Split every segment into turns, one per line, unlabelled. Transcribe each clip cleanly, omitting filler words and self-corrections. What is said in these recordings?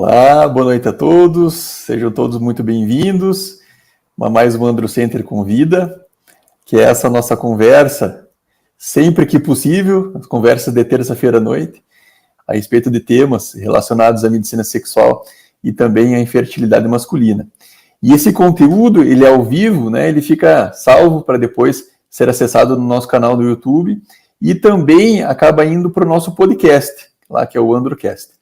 Olá, boa noite a todos, sejam todos muito bem-vindos a mais um Androcenter Convida, que é essa nossa conversa, sempre que possível, as conversas de terça-feira à noite, a respeito de temas relacionados à medicina sexual e também à infertilidade masculina. E esse conteúdo, ele é ao vivo, né? Ele fica salvo para depois ser acessado no nosso canal do YouTube e também acaba indo para o nosso podcast, lá que é o Androcast.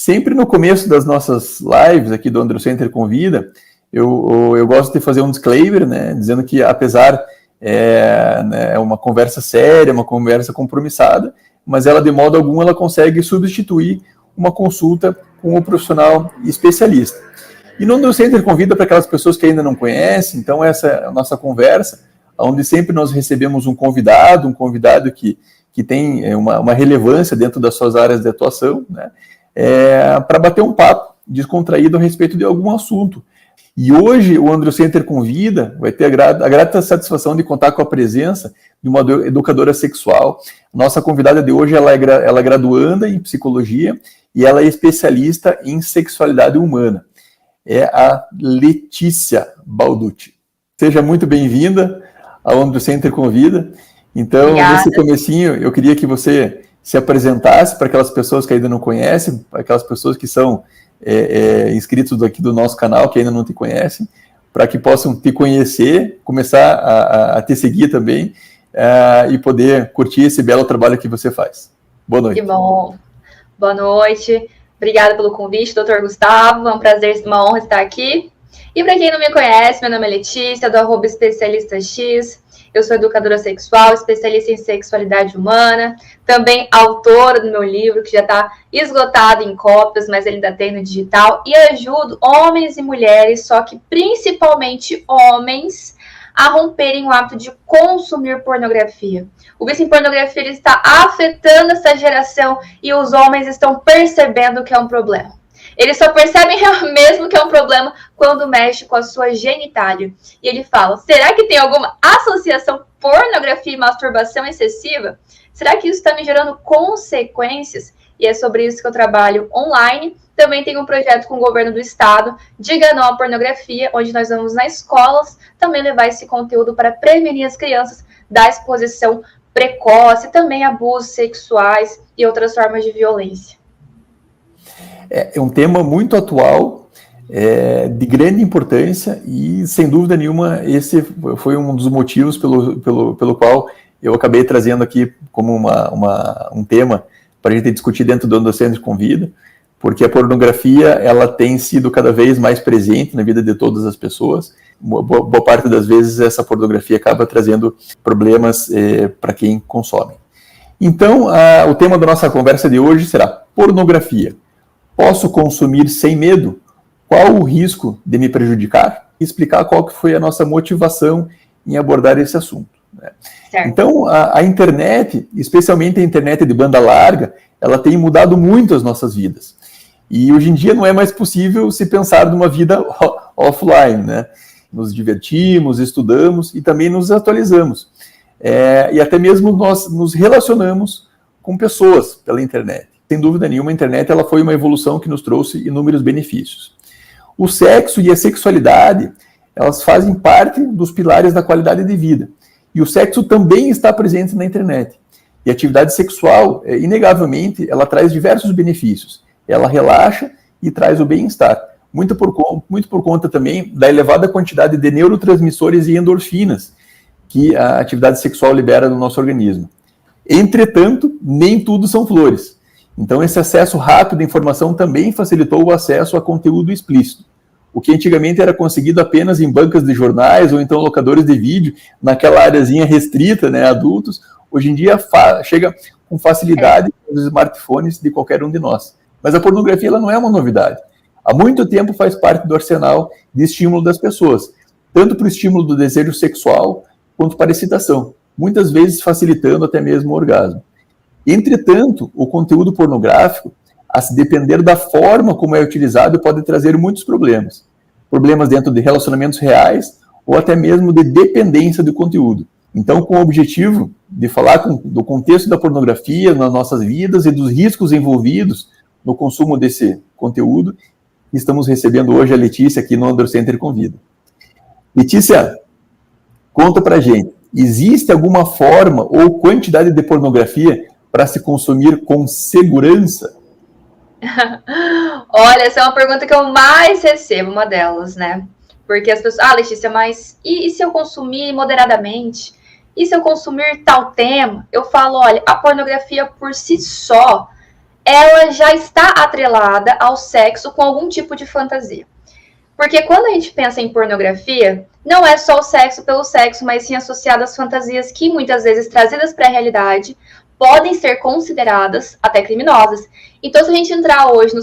Sempre no começo das nossas lives aqui do Androcenter Convida, eu gosto de fazer um disclaimer, né, dizendo que apesar é uma conversa séria, uma conversa compromissada, mas ela de modo algum ela consegue substituir uma consulta com um profissional especialista. E no Androcenter Convida, para aquelas pessoas que ainda não conhecem, então essa é a nossa conversa, onde sempre nós recebemos um convidado que tem uma relevância dentro das suas áreas de atuação, né, para bater um papo descontraído a respeito de algum assunto. E hoje o Androcenter Convida vai ter a grata satisfação de contar com a presença de uma educadora sexual. Nossa convidada de hoje ela é graduanda em psicologia e ela é especialista em sexualidade humana. É a Letícia Balducci. Seja muito bem-vinda ao Androcenter Convida. Então, nesse comecinho, eu queria que você se apresentasse para aquelas pessoas que ainda não conhecem, para aquelas pessoas que são inscritos aqui do nosso canal, que ainda não te conhecem, para que possam te conhecer, começar a te seguir também e poder curtir esse belo trabalho que você faz. Boa noite.
Que bom. Boa noite. Obrigada pelo convite, Dr. Gustavo. É um prazer, uma honra estar aqui. E para quem não me conhece, meu nome é Letícia, do @especialistax. Eu sou educadora sexual, especialista em sexualidade humana, também autora do meu livro, que já está esgotado em cópias, mas ele ainda tem no digital, e ajudo homens e mulheres, só que principalmente homens, a romperem o hábito de consumir pornografia. O vício em pornografia ele está afetando essa geração e os homens estão percebendo que é um problema. Eles só percebem mesmo que é um problema quando mexe com a sua genitália. E ele fala, será que tem alguma associação pornografia e masturbação excessiva? Será que isso está me gerando consequências? E é sobre isso que eu trabalho online. Também tem um projeto com o governo do estado, Diga Não à Pornografia, onde nós vamos nas escolas também levar esse conteúdo para prevenir as crianças da exposição precoce, também abusos sexuais e outras formas de violência.
É um tema muito atual, de grande importância e, sem dúvida nenhuma, esse foi um dos motivos pelo qual eu acabei trazendo aqui como um tema para a gente discutir dentro do Androcenter Convida, porque a pornografia ela tem sido cada vez mais presente na vida de todas as pessoas. Boa parte das vezes essa pornografia acaba trazendo problemas para quem consome. Então, o tema da nossa conversa de hoje será pornografia. Posso consumir sem medo? Qual o risco de me prejudicar? E explicar qual que foi a nossa motivação em abordar esse assunto. Né? Então, a internet, especialmente a internet de banda larga, ela tem mudado muito as nossas vidas. E hoje em dia não é mais possível se pensar numa vida offline, né? Nos divertimos, estudamos e também nos atualizamos. E até mesmo nós nos relacionamos com pessoas pela internet. Sem dúvida nenhuma, a internet ela foi uma evolução que nos trouxe inúmeros benefícios. O sexo e a sexualidade, elas fazem parte dos pilares da qualidade de vida. E o sexo também está presente na internet. E a atividade sexual, inegavelmente, ela traz diversos benefícios. Ela relaxa e traz o bem-estar. Muito por conta também da elevada quantidade de neurotransmissores e endorfinas que a atividade sexual libera no nosso organismo. Entretanto, nem tudo são flores. Então, esse acesso rápido à informação também facilitou o acesso a conteúdo explícito. O que antigamente era conseguido apenas em bancas de jornais ou então locadores de vídeo, naquela areazinha restrita, né, adultos, hoje em dia chega com facilidade nos smartphones de qualquer um de nós. Mas a pornografia ela não é uma novidade. Há muito tempo faz parte do arsenal de estímulo das pessoas, tanto para o estímulo do desejo sexual quanto para a excitação, muitas vezes facilitando até mesmo o orgasmo. Entretanto, o conteúdo pornográfico, a se depender da forma como é utilizado, pode trazer muitos problemas. Problemas dentro de relacionamentos reais ou até mesmo de dependência do conteúdo. Então, com o objetivo de falar do contexto da pornografia nas nossas vidas e dos riscos envolvidos no consumo desse conteúdo. Estamos recebendo hoje a Letícia aqui no Androcenter Convida. Letícia, conta pra gente, existe alguma forma ou quantidade de pornografia para se consumir com segurança?
Olha, essa é uma pergunta que eu mais recebo, uma delas, né? Porque as pessoas, Letícia, mas e se eu consumir moderadamente? E se eu consumir tal tema? Eu falo, olha, a pornografia por si só, ela já está atrelada ao sexo com algum tipo de fantasia. Porque quando a gente pensa em pornografia, não é só o sexo pelo sexo, mas sim associado às fantasias que muitas vezes trazidas para a realidade podem ser consideradas até criminosas. Então, se a gente entrar hoje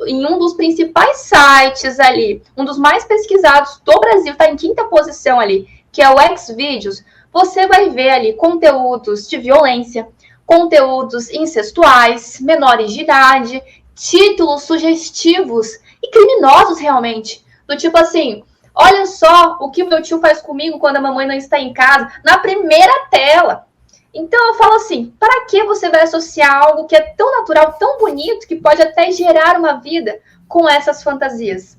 em um dos principais sites ali, um dos mais pesquisados do Brasil, está em 5ª posição ali, que é o Xvideos, você vai ver ali conteúdos de violência, conteúdos incestuais, menores de idade, títulos sugestivos e criminosos realmente. Do tipo assim, olha só o que o meu tio faz comigo quando a mamãe não está em casa, na primeira tela. Então eu falo assim, para que você vai associar algo que é tão natural, tão bonito, que pode até gerar uma vida com essas fantasias,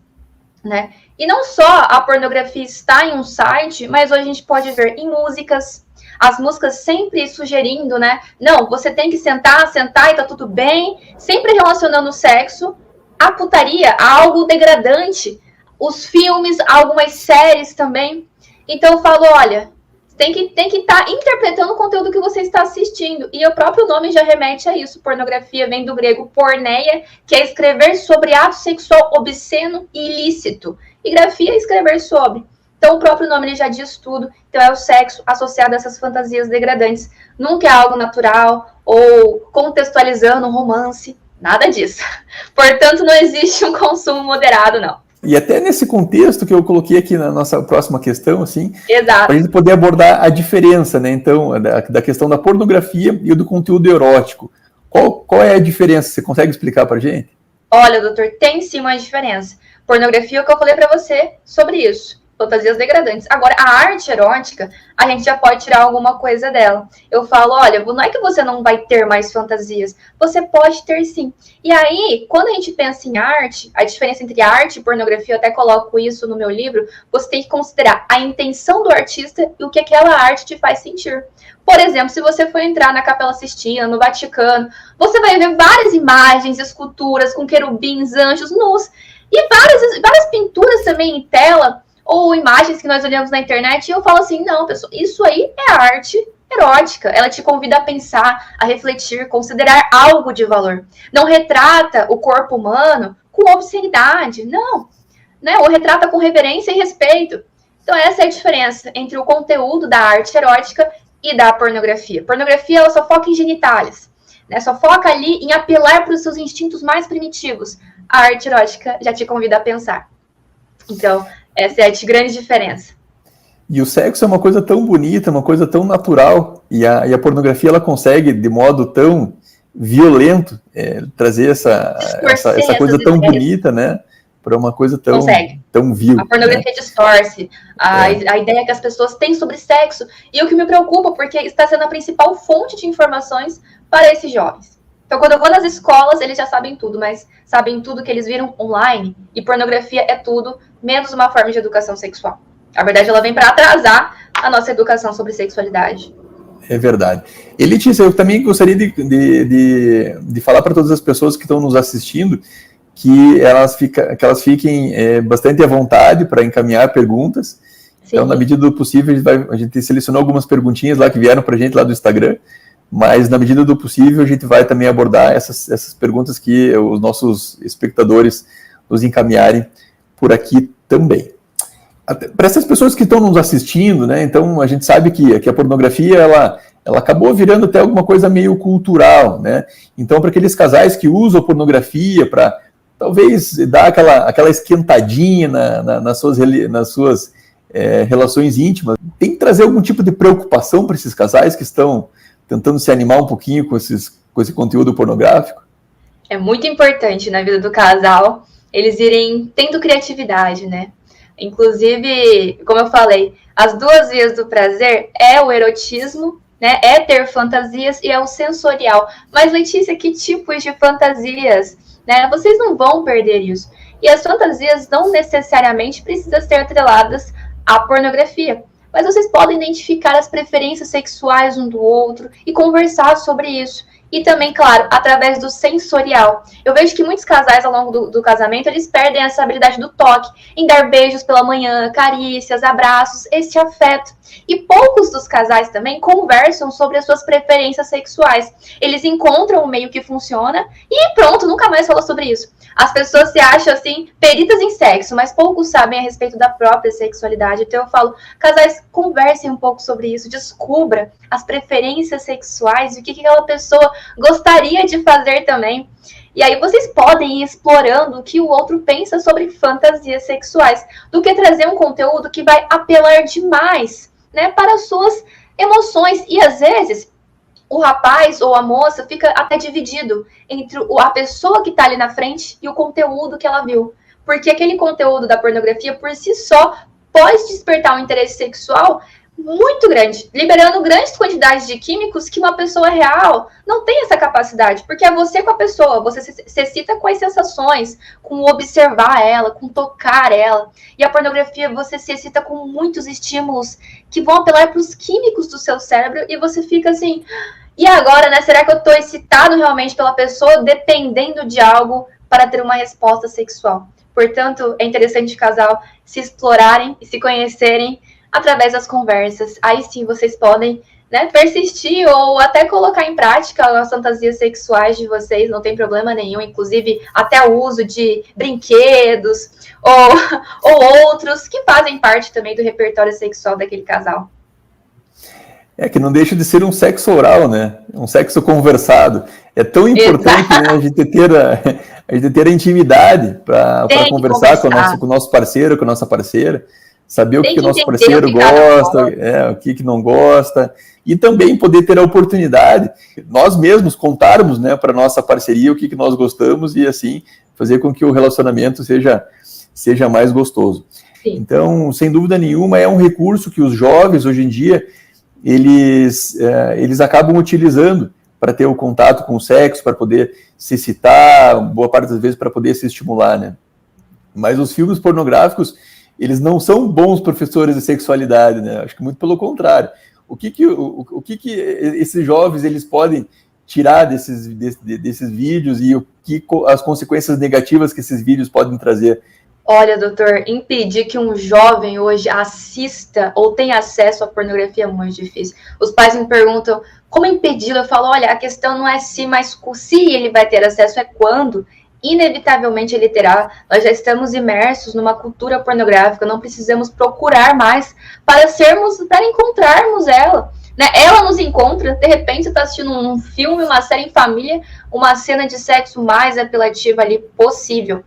né? E não só a pornografia está em um site, mas hoje a gente pode ver em músicas, as músicas sempre sugerindo, né? Não, você tem que sentar e tá tudo bem, sempre relacionando o sexo à putaria, a algo degradante, os filmes, algumas séries também. Então eu falo, olha, tem que estar interpretando o conteúdo que você está assistindo. E o próprio nome já remete a isso. Pornografia vem do grego porneia, que é escrever sobre ato sexual obsceno e ilícito. E grafia é escrever sobre. Então o próprio nome ele já diz tudo. Então é o sexo associado a essas fantasias degradantes. Nunca é algo natural ou contextualizando um romance. Nada disso. Portanto, não existe um consumo moderado, não.
E até nesse contexto que eu coloquei aqui na nossa próxima questão, assim, para a gente poder abordar a diferença, né, então, da questão da pornografia e do conteúdo erótico. Qual é a diferença? Você consegue explicar para a gente?
Olha, doutor, tem sim uma diferença. Pornografia é o que eu falei para você sobre isso. Fantasias degradantes. Agora, a arte erótica, a gente já pode tirar alguma coisa dela. Eu falo, olha, não é que você não vai ter mais fantasias. Você pode ter sim. E aí, quando a gente pensa em arte, a diferença entre arte e pornografia, eu até coloco isso no meu livro, você tem que considerar a intenção do artista e o que aquela arte te faz sentir. Por exemplo, se você for entrar na Capela Sistina, no Vaticano, você vai ver várias imagens, esculturas com querubins, anjos nus. E várias pinturas também em tela, ou imagens que nós olhamos na internet, e eu falo assim, não, pessoal, isso aí é arte erótica. Ela te convida a pensar, a refletir, considerar algo de valor. Não retrata o corpo humano com obscenidade, não. Né? Ou retrata com reverência e respeito. Então essa é a diferença entre o conteúdo da arte erótica e da pornografia. Pornografia, ela só foca em genitálias, né? Só foca ali em apelar para os seus instintos mais primitivos. A arte erótica já te convida a pensar. Então, essa é a grande diferença.
E o sexo é uma coisa tão bonita, uma coisa tão natural, e a pornografia ela consegue, de modo tão violento, trazer essa coisa tão bonita, né, para uma coisa tão vil.
A pornografia, né, distorce a ideia que as pessoas têm sobre sexo, e o que me preocupa, porque está sendo a principal fonte de informações para esses jovens. Então, quando eu vou nas escolas, eles já sabem tudo, mas sabem tudo que eles viram online, e pornografia é tudo, menos uma forma de educação sexual. Na verdade, ela vem para atrasar a nossa educação sobre sexualidade.
É verdade. E, Letícia, eu também gostaria de falar para todas as pessoas que estão nos assistindo que elas fiquem bastante à vontade para encaminhar perguntas. Sim. Então, na medida do possível, a gente selecionou algumas perguntinhas lá que vieram para a gente lá do Instagram, mas na medida do possível a gente vai também abordar essas perguntas que os nossos espectadores nos encaminharem por aqui também. Para essas pessoas que estão nos assistindo, né, então a gente sabe que a pornografia ela acabou virando até alguma coisa meio cultural, né? Então, para aqueles casais que usam pornografia para talvez dar aquela esquentadinha nas suas relações íntimas, tem que trazer algum tipo de preocupação para esses casais que estão tentando se animar um pouquinho com esse conteúdo pornográfico?
É muito importante na vida do casal eles irem tendo criatividade, né? Inclusive, como eu falei, as duas vias do prazer é o erotismo né? É ter fantasias e é o sensorial. Mas, Letícia, que tipos de fantasias, né? Vocês não vão perder isso. E as fantasias não necessariamente precisam ser atreladas à pornografia. Mas vocês podem identificar as preferências sexuais um do outro e conversar sobre isso. E também, claro, através do sensorial. Eu vejo que muitos casais, ao longo do casamento, eles perdem essa habilidade do toque, em dar beijos pela manhã, carícias, abraços, esse afeto. E poucos dos casais também conversam sobre as suas preferências sexuais. Eles encontram um meio que funciona e pronto, nunca mais falou sobre isso. As pessoas se acham, assim, peritas em sexo, mas poucos sabem a respeito da própria sexualidade. Então eu falo, casais, conversem um pouco sobre isso, descubra as preferências sexuais e o que aquela pessoa gostaria de fazer também. E aí vocês podem ir explorando o que o outro pensa sobre fantasias sexuais, do que trazer um conteúdo que vai apelar demais, né, para as suas emoções. E às vezes o rapaz ou a moça fica até dividido entre a pessoa que está ali na frente e o conteúdo que ela viu. Porque aquele conteúdo da pornografia, por si só, pode despertar um interesse sexual muito grande, liberando grandes quantidades de químicos que uma pessoa real não tem essa capacidade, porque é você com a pessoa, você se excita com as sensações, com observar ela, com tocar ela, e a pornografia você se excita com muitos estímulos que vão apelar para os químicos do seu cérebro, e você fica assim, e agora, né, será que eu estou excitado realmente pela pessoa, dependendo de algo para ter uma resposta sexual? Portanto, é interessante o casal se explorarem e se conhecerem através das conversas. Aí sim vocês podem, né, persistir ou até colocar em prática as fantasias sexuais de vocês, não tem problema nenhum, inclusive até o uso de brinquedos ou outros que fazem parte também do repertório sexual daquele casal.
É que não deixa de ser um sexo oral, né? Um sexo conversado. É tão importante, né, a gente ter a intimidade para conversar com o nosso parceiro, com a nossa parceira, saber o que o nosso parceiro gosta, o que não gosta, e também poder ter a oportunidade, nós mesmos contarmos, né, para a nossa parceria o que nós gostamos e assim fazer com que o relacionamento seja mais gostoso. Sim. Então, sem dúvida nenhuma, é um recurso que os jovens, hoje em dia, eles acabam utilizando para ter o contato com o sexo, para poder se excitar, boa parte das vezes para poder se estimular, né? Mas os filmes pornográficos, eles não são bons professores de sexualidade, né? Acho que muito pelo contrário. O que esses jovens eles podem tirar desses vídeos e as consequências negativas que esses vídeos podem trazer?
Olha, doutor, impedir que um jovem hoje assista ou tenha acesso à pornografia é muito difícil. Os pais me perguntam como impedi-lo. Eu falo, olha, a questão não é se, mas se ele vai ter acesso, é quando. Inevitavelmente ele terá. Nós já estamos imersos numa cultura pornográfica, não precisamos procurar mais para encontrarmos ela. Né? Ela nos encontra, de repente você está assistindo um filme, uma série em família, uma cena de sexo mais apelativa ali possível.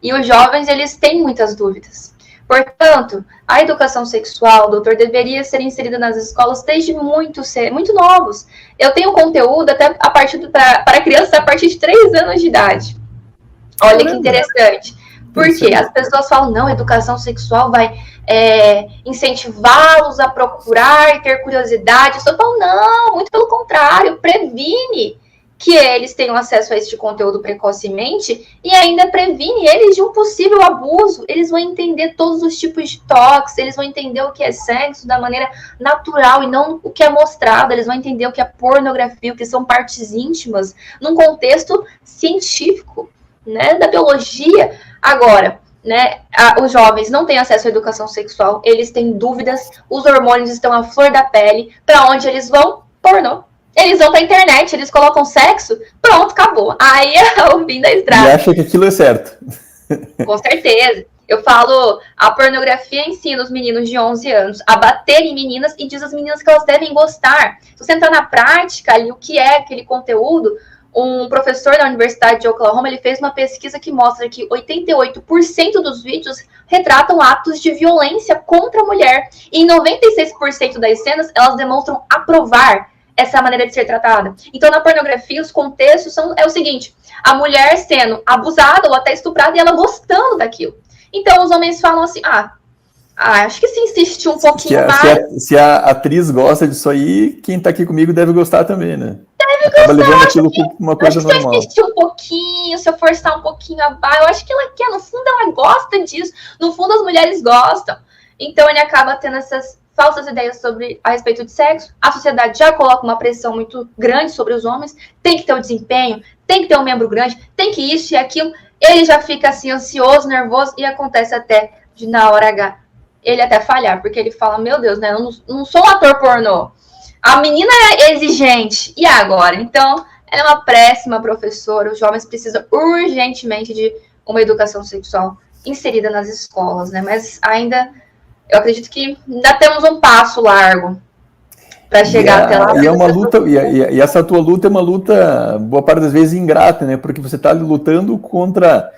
E os jovens, eles têm muitas dúvidas. Portanto, a educação sexual, doutor, deveria ser inserida nas escolas desde muito novos. Eu tenho conteúdo até para crianças a partir de 3 anos de idade. Olha que interessante. Porque as pessoas falam, não, educação sexual vai incentivá-los a procurar e ter curiosidade. Eu falo, não, muito pelo contrário, previne que eles tenham acesso a este conteúdo precocemente e ainda previne eles de um possível abuso. Eles vão entender todos os tipos de toques, eles vão entender o que é sexo da maneira natural e não o que é mostrado, eles vão entender o que é pornografia, o que são partes íntimas, num contexto científico, né, da biologia. Agora, né, os jovens não têm acesso à educação sexual, eles têm dúvidas, os hormônios estão à flor da pele, para onde eles vão? Pornô. Eles vão pra internet, eles colocam sexo, pronto, acabou. Aí é o fim da estrada.
E acha que aquilo é certo.
Com certeza. Eu falo, a pornografia ensina os meninos de 11 anos a bater em meninas e diz às meninas que elas devem gostar. Se você entrar na prática ali, o que é aquele conteúdo, um professor da Universidade de Oklahoma, ele fez uma pesquisa que mostra que 88% dos vídeos retratam atos de violência contra a mulher. E em 96% das cenas, elas demonstram aprovar essa maneira de ser tratada. Então, na pornografia, os contextos é o seguinte, a mulher sendo abusada ou até estuprada e ela gostando daquilo. Então, os homens falam assim, Acho que se insistir um pouquinho
se a atriz gosta disso aí, quem tá aqui comigo deve gostar também, né?
Deve
Acaba
gostar,
levando aquilo como uma coisa normal.
Se eu insistir um pouquinho, se eu forçar um pouquinho a barra, eu acho que ela quer, no fundo ela gosta disso, no fundo as mulheres gostam. Então ele acaba tendo essas falsas ideias a respeito de sexo, a sociedade já coloca uma pressão muito grande sobre os homens, tem que ter o desempenho, tem que ter um membro grande, tem que isso e aquilo, ele já fica assim ansioso, nervoso, e acontece até de na hora H ele até falhar, porque ele fala, meu Deus, né, eu não sou um ator pornô, a menina é exigente, e agora? Então, ela é uma péssima professora, os jovens precisam urgentemente de uma educação sexual inserida nas escolas, né, mas ainda, eu acredito que ainda temos um passo largo para chegar até lá.
E é uma luta, e essa tua luta é uma luta, boa parte das vezes, ingrata, né, porque você está lutando contra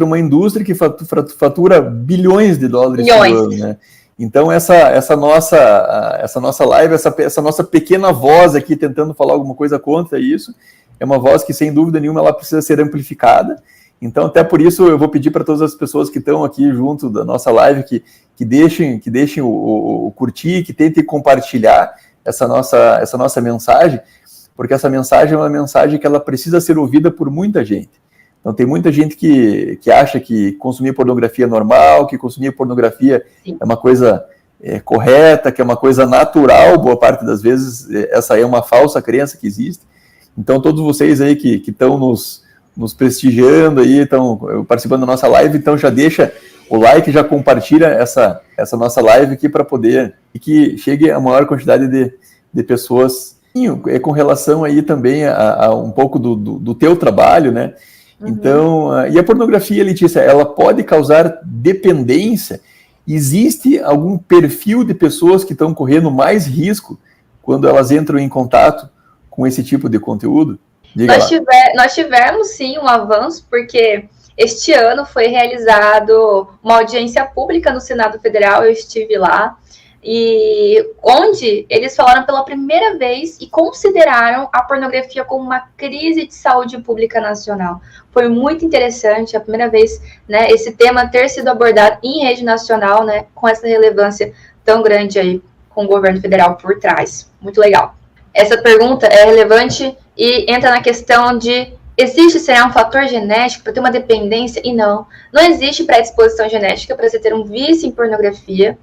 uma indústria que fatura bilhões de dólares por ano, né? Então essa nossa live, essa nossa pequena voz aqui tentando falar alguma coisa contra isso, é uma voz que sem dúvida nenhuma ela precisa ser amplificada. Então até por isso eu vou pedir para todas as pessoas que estão aqui junto da nossa live que deixem o curtir, que tentem compartilhar essa nossa mensagem, porque essa mensagem é uma mensagem que ela precisa ser ouvida por muita gente. Então, tem muita gente que acha que consumir pornografia é normal, que consumir pornografia é uma coisa correta, que é uma coisa natural, boa parte das vezes essa é uma falsa crença que existe. Então, todos vocês aí que estão nos prestigiando, aí, estão participando da nossa live, então já deixa o like, já compartilha essa nossa live aqui para poder e que chegue a maior quantidade de pessoas. Com relação aí também a um pouco do teu trabalho, né? Então, e a pornografia, Letícia, ela pode causar dependência? Existe algum perfil de pessoas que estão correndo mais risco quando elas entram em contato com esse tipo de conteúdo?
Nós tivemos, sim, um avanço, porque este ano foi realizado uma audiência pública no Senado Federal, eu estive lá, e onde eles falaram pela primeira vez e consideraram a pornografia como uma crise de saúde pública nacional. Foi muito interessante, a primeira vez, né, esse tema ter sido abordado em rede nacional, né, com essa relevância tão grande aí, com o governo federal por trás. Muito legal. Essa pergunta é relevante e entra na questão de será um fator genético para ter uma dependência? E não existe predisposição genética para você ter um vício em pornografia,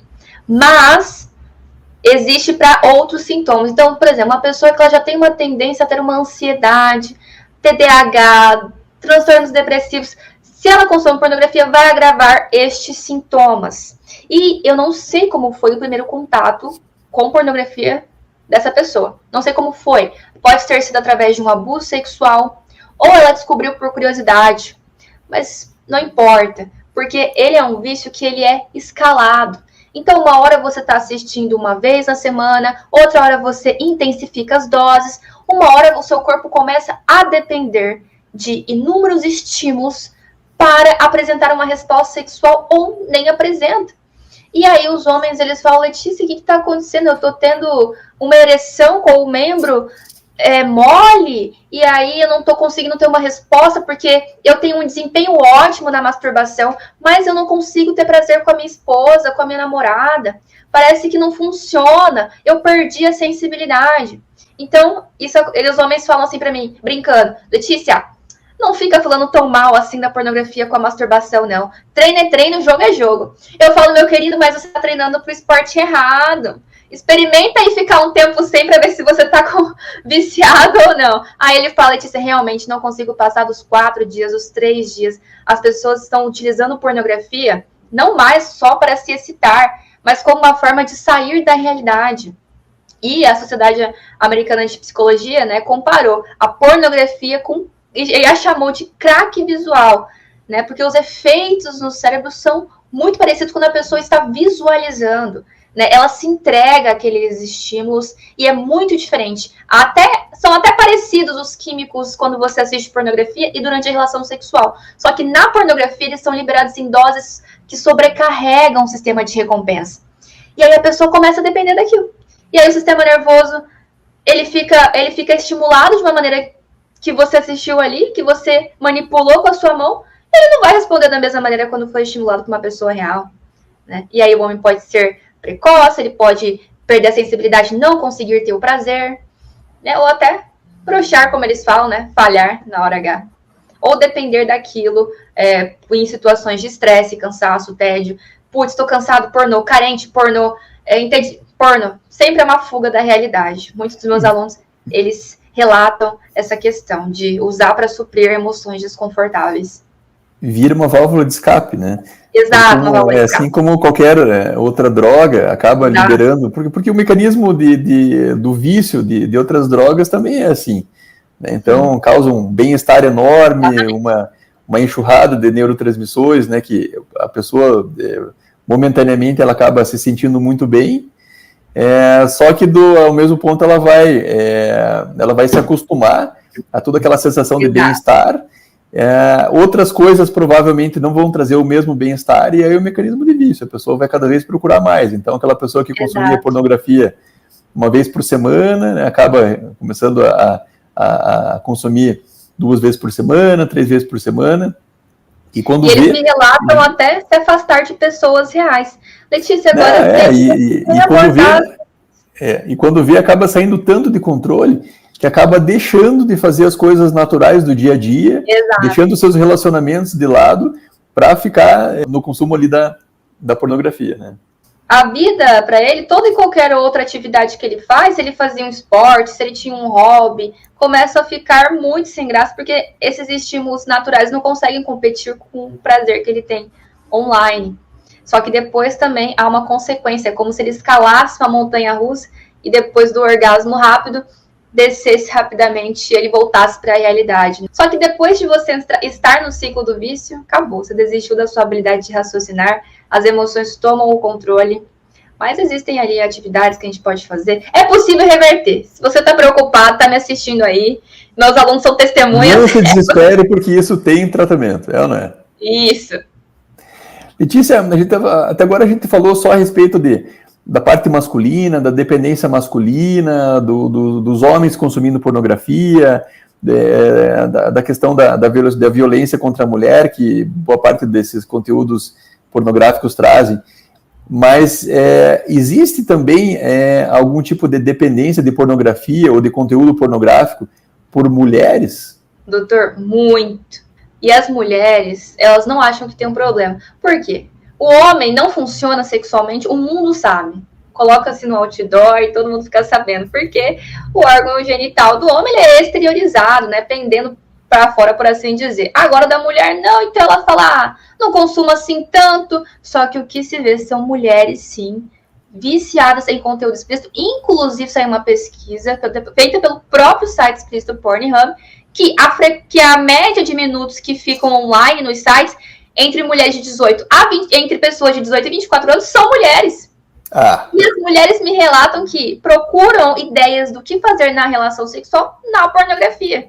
mas existe para outros sintomas. Então, por exemplo, uma pessoa que ela já tem uma tendência a ter uma ansiedade, TDAH, transtornos depressivos, se ela consome pornografia, vai agravar estes sintomas. E eu não sei como foi o primeiro contato com pornografia dessa pessoa. Não sei como foi. Pode ter sido através de um abuso sexual, ou ela descobriu por curiosidade. Mas não importa, porque ele é um vício que ele é escalado. Então, uma hora você está assistindo uma vez na semana, outra hora você intensifica as doses, uma hora o seu corpo começa a depender de inúmeros estímulos para apresentar uma resposta sexual ou nem apresenta. E aí os homens, eles falam, Letícia, o que está acontecendo? Eu estou tendo uma ereção com o membro mole, e aí eu não estou conseguindo ter uma resposta, porque eu tenho um desempenho ótimo na masturbação, mas eu não consigo ter prazer com a minha esposa, com a minha namorada. Parece que não funciona, eu perdi a sensibilidade. Então, os homens falam assim pra mim, brincando, Letícia, não fica falando tão mal assim da pornografia com a masturbação, não. Treino é treino, jogo é jogo. Eu falo, meu querido, mas você tá treinando pro esporte errado. Experimenta aí ficar um tempo sem pra ver se você tá viciado ou não. Aí ele fala, Letícia, realmente não consigo passar dos 4 dias, dos 3 dias. As pessoas estão utilizando pornografia não mais só para se excitar, mas como uma forma de sair da realidade. E a Sociedade Americana de Psicologia, né, comparou a pornografia com, e a chamou de crack visual, né, porque os efeitos no cérebro são muito parecidos quando a pessoa está visualizando. Né, ela se entrega àqueles estímulos e é muito diferente. São até parecidos os químicos quando você assiste pornografia e durante a relação sexual. Só que na pornografia eles são liberados em doses que sobrecarregam o sistema de recompensa. E aí a pessoa começa a depender daquilo. E aí o sistema nervoso, ele fica estimulado de uma maneira que você assistiu ali, que você manipulou com a sua mão, ele não vai responder da mesma maneira quando foi estimulado por uma pessoa real. né? E aí o homem pode ser precoce, ele pode perder a sensibilidade, não conseguir ter o prazer, né? Ou até broxar, como eles falam, né? Falhar na hora H. Ou depender daquilo em situações de estresse, cansaço, tédio. Putz, estou cansado, pornô, carente, pornô, pornô. Sempre é uma fuga da realidade. Muitos dos meus alunos, eles relatam essa questão de usar para suprir emoções desconfortáveis.
Vira uma válvula de escape, né?
Exato, uma válvula de escape.
Assim como qualquer outra droga acaba liberando, porque o mecanismo do vício de outras drogas também é assim, né? Então causa um bem-estar enorme, uma enxurrada de neurotransmissores, né? Que a pessoa momentaneamente ela acaba se sentindo muito bem, só que ao mesmo ponto ela vai se acostumar a toda aquela sensação de bem-estar. Outras coisas provavelmente não vão trazer o mesmo bem-estar, e aí o mecanismo de vício, a pessoa vai cada vez procurar mais. Então aquela pessoa que consumia pornografia uma vez por semana, né, acaba começando a consumir 2 vezes por semana, 3 vezes por semana. E eles
me relatam até se afastar de pessoas reais. Letícia, agora...
E quando vê, acaba saindo tanto de controle que acaba deixando de fazer as coisas naturais do dia a dia, deixando seus relacionamentos de lado para ficar no consumo ali da pornografia, né?
A vida, para ele, toda e qualquer outra atividade que ele faz, se ele fazia um esporte, se ele tinha um hobby, começa a ficar muito sem graça, porque esses estímulos naturais não conseguem competir com o prazer que ele tem online. Só que depois também há uma consequência, é como se ele escalasse uma montanha-russa e depois do orgasmo rápido, descesse rapidamente e ele voltasse para a realidade. Só que depois de você estar no ciclo do vício, acabou. Você desistiu da sua habilidade de raciocinar, as emoções tomam o controle. Mas existem ali atividades que a gente pode fazer. É possível reverter. Se você está preocupado, está me assistindo aí, meus alunos são testemunhas.
Não se desespere, porque isso tem tratamento, ou não é?
Isso.
Letícia, até agora a gente falou só a respeito da parte masculina, da dependência masculina, dos homens consumindo pornografia, da questão da violência contra a mulher, que boa parte desses conteúdos pornográficos trazem. Mas existe também algum tipo de dependência de pornografia ou de conteúdo pornográfico por mulheres?
Doutor, muito. E as mulheres, elas não acham que tem um problema. Por quê? O homem não funciona sexualmente, o mundo sabe. Coloca-se no outdoor e todo mundo fica sabendo. Porque o órgão genital do homem ele é exteriorizado, né? Pendendo para fora, por assim dizer. Agora da mulher, não. Então ela fala, não consumo assim tanto. Só que o que se vê são mulheres, sim, viciadas em conteúdo explícito. Inclusive, saiu uma pesquisa feita pelo próprio site explícito Pornhub, que a média de minutos que ficam online nos sites entre mulheres de 18 a 20, entre pessoas de 18 a 24 anos são mulheres. E as mulheres me relatam que procuram ideias do que fazer na relação sexual na pornografia.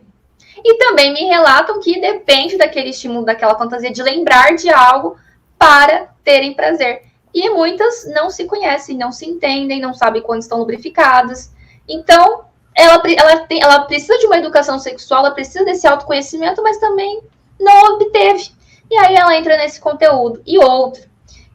E também me relatam que depende daquele estímulo, daquela fantasia de lembrar de algo para terem prazer. E muitas não se conhecem, não se entendem, não sabem quando estão lubrificadas. Então, ela precisa de uma educação sexual, ela precisa desse autoconhecimento, mas também não obteve. E aí ela entra nesse conteúdo. E outro,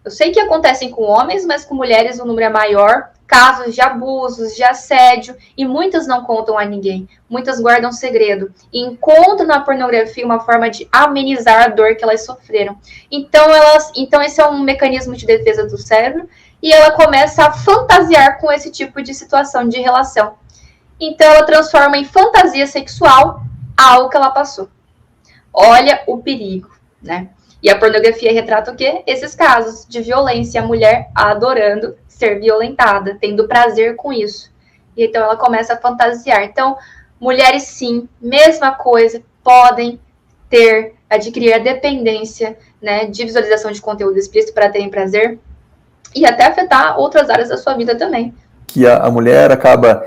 eu sei que acontecem com homens, mas com mulheres o número é maior. Casos de abusos, de assédio, e muitas não contam a ninguém. Muitas guardam segredo. E encontram na pornografia uma forma de amenizar a dor que elas sofreram. Então esse é um mecanismo de defesa do cérebro. E ela começa a fantasiar com esse tipo de situação, de relação. Então ela transforma em fantasia sexual algo que ela passou. Olha o perigo, né? E a pornografia retrata o quê? Esses casos de violência, a mulher adorando ser violentada, tendo prazer com isso. E então ela começa a fantasiar. Então, mulheres sim, mesma coisa, podem adquirir a dependência, né, de visualização de conteúdo explícito para terem prazer e até afetar outras áreas da sua vida também.
Que a mulher acaba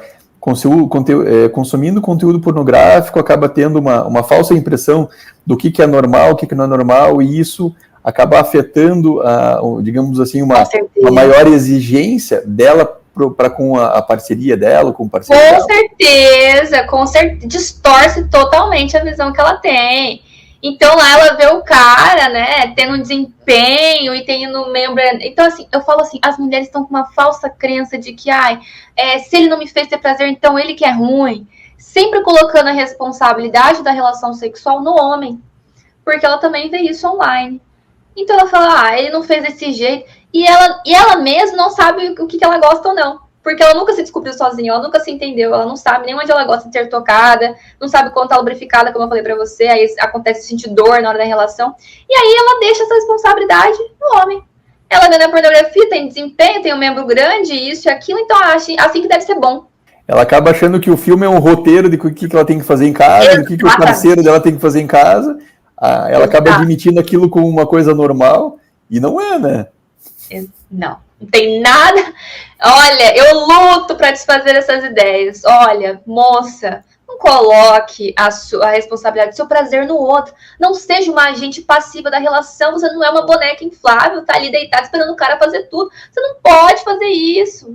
consumindo conteúdo pornográfico, acaba tendo uma falsa impressão do que é normal, o que não é normal, e isso acaba afetando, digamos assim, uma maior exigência dela para com a parceria dela, com o parceiro dela.
Com certeza, distorce totalmente a visão que ela tem. Então lá ela vê o cara, né, tendo um desempenho e tendo membro. Então, assim, eu falo assim, as mulheres estão com uma falsa crença de que, se ele não me fez ter prazer, então ele que é ruim. Sempre colocando a responsabilidade da relação sexual no homem. Porque ela também vê isso online. Então ela fala, ele não fez desse jeito. E ela mesma não sabe o que ela gosta ou não. Porque ela nunca se descobriu sozinha, ela nunca se entendeu, ela não sabe nem onde ela gosta de ser tocada, não sabe quando tá lubrificada, como eu falei pra você, aí acontece sentir dor na hora da relação. E aí ela deixa essa responsabilidade no homem. Ela vê na pornografia, tem desempenho, tem um membro grande, isso e aquilo, então acha assim que deve ser bom.
Ela acaba achando que o filme é um roteiro de o que ela tem que fazer em casa, do que o parceiro dela tem que fazer em casa. Ela acaba admitindo aquilo como uma coisa normal, e não é, né?
Não tem nada. Olha, eu luto para desfazer essas ideias. Olha, moça, não coloque a responsabilidade do seu prazer no outro. Não seja uma agente passiva da relação. Você não é uma boneca inflável, tá ali deitado esperando o cara fazer tudo. Você não pode fazer isso.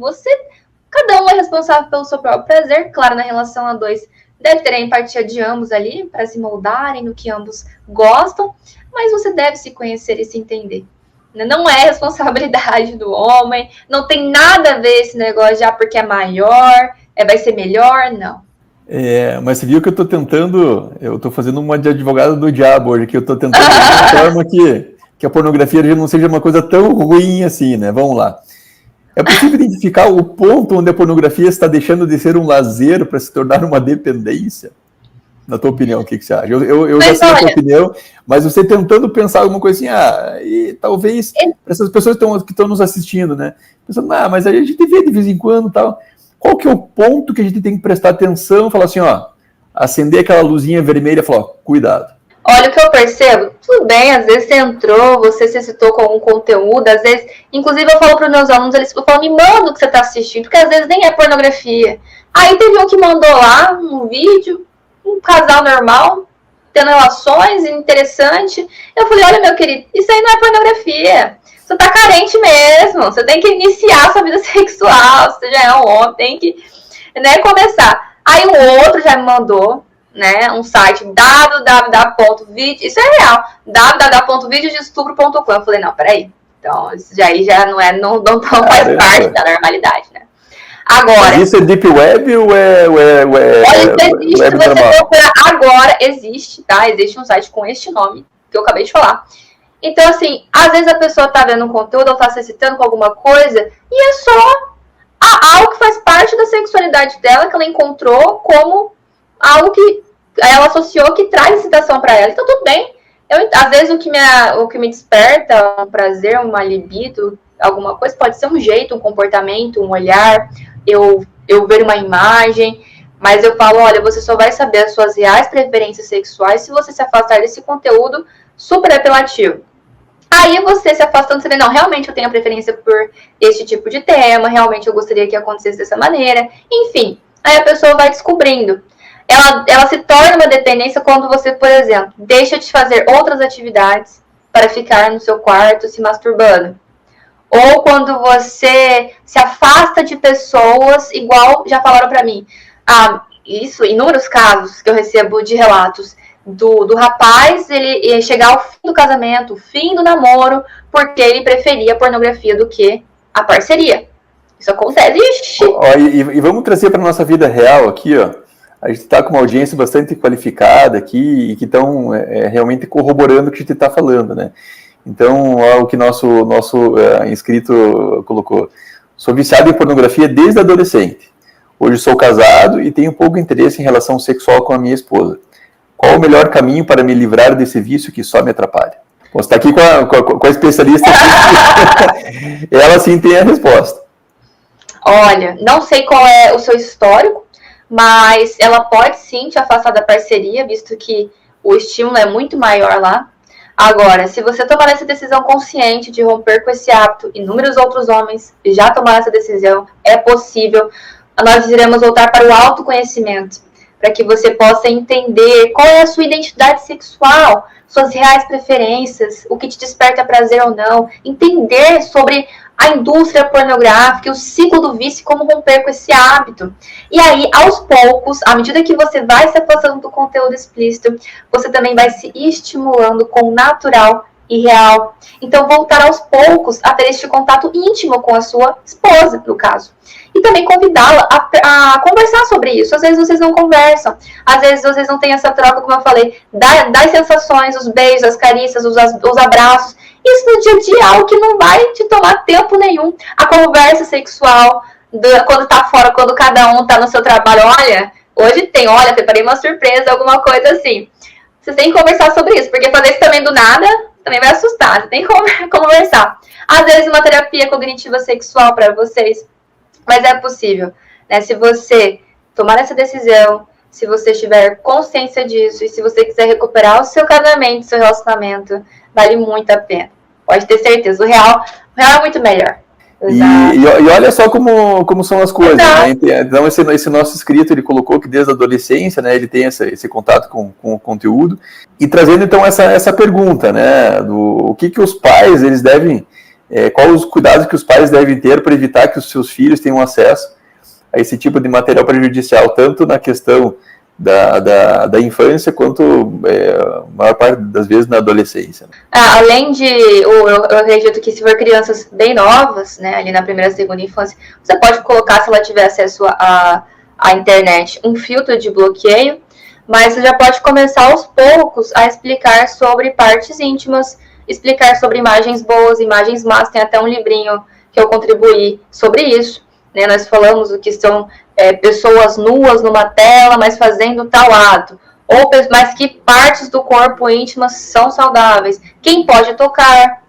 Cada um é responsável pelo seu próprio prazer. Claro, na relação a dois, deve ter a empatia de ambos ali, para se moldarem no que ambos gostam. Mas você deve se conhecer e se entender. Não é responsabilidade do homem, não tem nada a ver esse negócio já porque é maior, vai ser melhor, não.
Mas você viu que eu tô fazendo uma de advogada do diabo hoje, que eu tô tentando de uma forma que a pornografia já não seja uma coisa tão ruim assim, né? Vamos lá. É possível identificar o ponto onde a pornografia está deixando de ser um lazer para se tornar uma dependência? Na tua opinião, o que você acha? Eu já sei a tua opinião, mas você tentando pensar alguma coisa assim, e talvez essas pessoas que estão nos assistindo, né? Pensando, mas a gente vê de vez em quando e tal. Qual que é o ponto que a gente tem que prestar atenção? Falar assim, acender aquela luzinha vermelha e falar, cuidado.
Olha, o que eu percebo, tudo bem, às vezes você entrou, você se excitou com algum conteúdo, às vezes, inclusive eu falo para os meus alunos, eles falam, me manda o que você está assistindo, porque às vezes nem é pornografia. Aí teve um que mandou lá um vídeo, um casal normal, tendo relações, interessante. Eu falei, olha, meu querido, isso aí não é pornografia. Você tá carente mesmo. Você tem que iniciar a sua vida sexual. Você já é um homem, tem que, começar. Aí o outro já me mandou, um site www.video, isso é real, www.videodestupro.com. Eu falei, não, peraí. Então, isso já não faz parte da normalidade, né? Agora,
mas isso é Deep Web ou
olha, existe, se você procurar agora, existe, tá? Existe um site com este nome, que eu acabei de falar. Então, assim, às vezes a pessoa tá vendo um conteúdo ou tá se excitando com alguma coisa e é só algo que faz parte da sexualidade dela, que ela encontrou como algo que ela associou que traz excitação para ela. Então, tudo bem. Às vezes, o que me desperta um prazer, uma libido, alguma coisa, pode ser um jeito, um comportamento, um olhar, eu ver uma imagem, mas eu falo, olha, você só vai saber as suas reais preferências sexuais se você se afastar desse conteúdo super apelativo. Aí você se afastando, você vê, não, realmente eu tenho a preferência por este tipo de tema, realmente eu gostaria que acontecesse dessa maneira, enfim, aí a pessoa vai descobrindo. Ela se torna uma dependência quando você, por exemplo, deixa de fazer outras atividades para ficar no seu quarto se masturbando. Ou quando você se afasta de pessoas, igual já falaram para mim. Isso, inúmeros casos que eu recebo de relatos do rapaz, ele chegar ao fim do casamento, o fim do namoro, porque ele preferia a pornografia do que a parceria. Isso acontece.
E vamos trazer para nossa vida real aqui, A gente está com uma audiência bastante qualificada aqui e que estão realmente corroborando o que a gente está falando, né? Então, o que nosso inscrito colocou. Sou viciado em pornografia desde adolescente. Hoje sou casado e tenho pouco interesse em relação sexual com a minha esposa. Qual o melhor caminho para me livrar desse vício que só me atrapalha? Você está aqui com a especialista aqui. Ela sim tem a resposta.
Olha, não sei qual é o seu histórico, mas ela pode sim te afastar da parceria, visto que o estímulo é muito maior lá. Agora, se você tomar essa decisão consciente de romper com esse hábito, inúmeros outros homens já tomaram essa decisão, é possível, nós iremos voltar para o autoconhecimento, para que você possa entender qual é a sua identidade sexual, suas reais preferências, o que te desperta prazer ou não, entender sobre a indústria pornográfica, o ciclo do vício, como romper com esse hábito. E aí, aos poucos, à medida que você vai se afastando do conteúdo explícito, você também vai se estimulando com o natural e real. Então, voltar aos poucos a ter este contato íntimo com a sua esposa, no caso. E também convidá-la a conversar sobre isso. Às vezes vocês não conversam, às vezes vocês não têm essa troca, como eu falei, das sensações, os beijos, as carícias, os abraços. Isso no dia a dia é algo que não vai te tomar tempo nenhum. A conversa sexual, quando tá fora, quando cada um tá no seu trabalho, hoje preparei uma surpresa, alguma coisa assim. Vocês têm que conversar sobre isso, porque fazer isso também do nada também vai assustar. Você tem que conversar. Às vezes uma terapia cognitiva sexual para vocês, mas é possível, né? Se você tomar essa decisão, se você tiver consciência disso e se você quiser recuperar o seu casamento, o seu relacionamento, vale muito a pena. Pode ter certeza. O real é muito melhor.
E olha só como são as coisas, né? Então esse nosso inscrito, ele colocou que desde a adolescência, né, ele tem esse contato com o conteúdo, e trazendo então essa pergunta, né, o que os pais, eles devem, quais os cuidados que os pais devem ter para evitar que os seus filhos tenham acesso a esse tipo de material prejudicial, tanto na questão da infância, quanto a maior parte das vezes na adolescência.
Além de, eu acredito que se for crianças bem novas, né, ali na primeira, segunda infância, você pode colocar, se ela tiver acesso à internet, um filtro de bloqueio, mas você já pode começar aos poucos a explicar sobre partes íntimas, explicar sobre imagens boas, imagens más. Tem até um livrinho que eu contribuí sobre isso, né? Nós falamos o que são pessoas nuas numa tela, mas fazendo tal ato, mas que partes do corpo íntimas são saudáveis, quem pode tocar.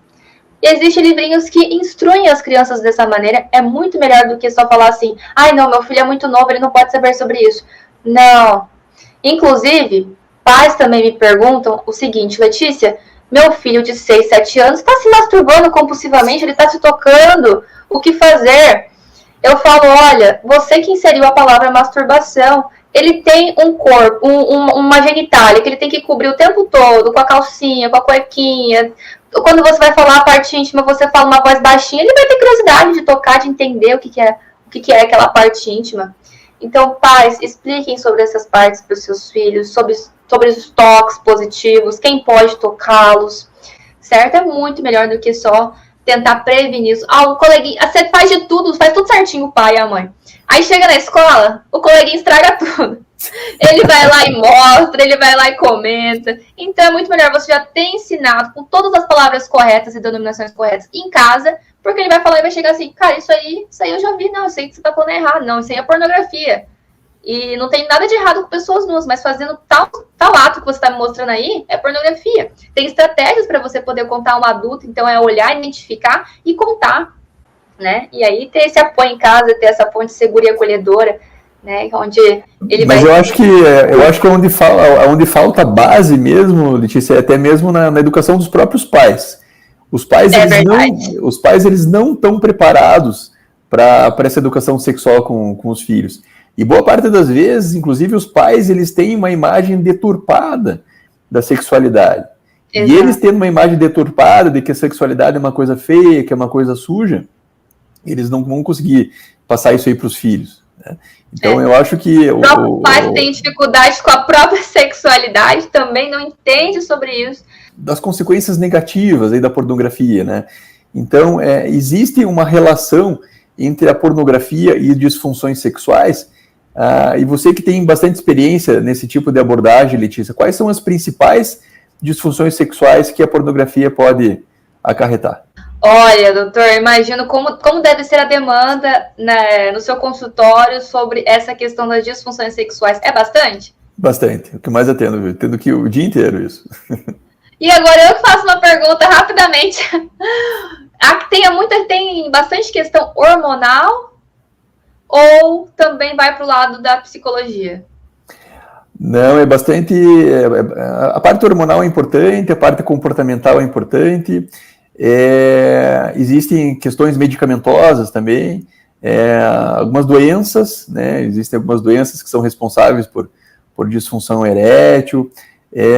E existem livrinhos que instruem as crianças dessa maneira. É muito melhor do que só falar assim, não, meu filho é muito novo, ele não pode saber sobre isso. Não. Inclusive, pais também me perguntam o seguinte: Letícia, meu filho de 6, 7 anos está se masturbando compulsivamente, ele está se tocando, o que fazer? Eu falo, olha, você que inseriu a palavra masturbação, ele tem um corpo, uma genitália que ele tem que cobrir o tempo todo, com a calcinha, com a cuequinha. Quando você vai falar a parte íntima, você fala uma voz baixinha, ele vai ter curiosidade de tocar, de entender o que é aquela parte íntima. Então, pais, expliquem sobre essas partes para os seus filhos, sobre os toques positivos, quem pode tocá-los, certo? É muito melhor do que só tentar prevenir isso. O coleguinha, você faz tudo certinho, o pai e a mãe. Aí chega na escola, o coleguinha estraga tudo. Ele vai lá e mostra, ele vai lá e comenta. Então é muito melhor você já ter ensinado com todas as palavras corretas e denominações corretas em casa, porque ele vai falar e vai chegar assim, cara, isso aí eu já vi, não, eu sei que você tá falando errado, não, isso aí é pornografia. E não tem nada de errado com pessoas nuas, mas fazendo tal ato que você está me mostrando aí é pornografia. Tem estratégias para você poder contar um adulto, então é olhar, identificar e contar, né? E aí ter esse apoio em casa, ter essa ponte segura e acolhedora, né? Onde ele
Mas
vai...
eu acho que onde falta base mesmo, Letícia, é até mesmo na educação dos próprios pais. Os pais, eles não estão preparados para essa educação sexual com os filhos. E boa parte das vezes, inclusive, os pais, eles têm uma imagem deturpada da sexualidade. Exato. E eles tendo uma imagem deturpada de que a sexualidade é uma coisa feia, que é uma coisa suja, eles não vão conseguir passar isso aí para os filhos, né? Então, eu acho que...
O próprio pai tem dificuldade com a própria sexualidade, também não entende sobre isso.
Das consequências negativas aí da pornografia, né? Então, existe uma relação entre a pornografia e disfunções sexuais. E você que tem bastante experiência nesse tipo de abordagem, Letícia, quais são as principais disfunções sexuais que a pornografia pode acarretar?
Olha, doutor, imagino como deve ser a demanda, né, no seu consultório sobre essa questão das disfunções sexuais. É bastante?
Bastante. O que mais eu tendo que o dia inteiro isso.
E agora eu faço uma pergunta rapidamente. Tem bastante questão hormonal ou também vai para o lado da psicologia?
Não, é bastante... A parte hormonal é importante, a parte comportamental é importante, existem questões medicamentosas também, algumas doenças, né? Existem algumas doenças que são responsáveis por disfunção erétil,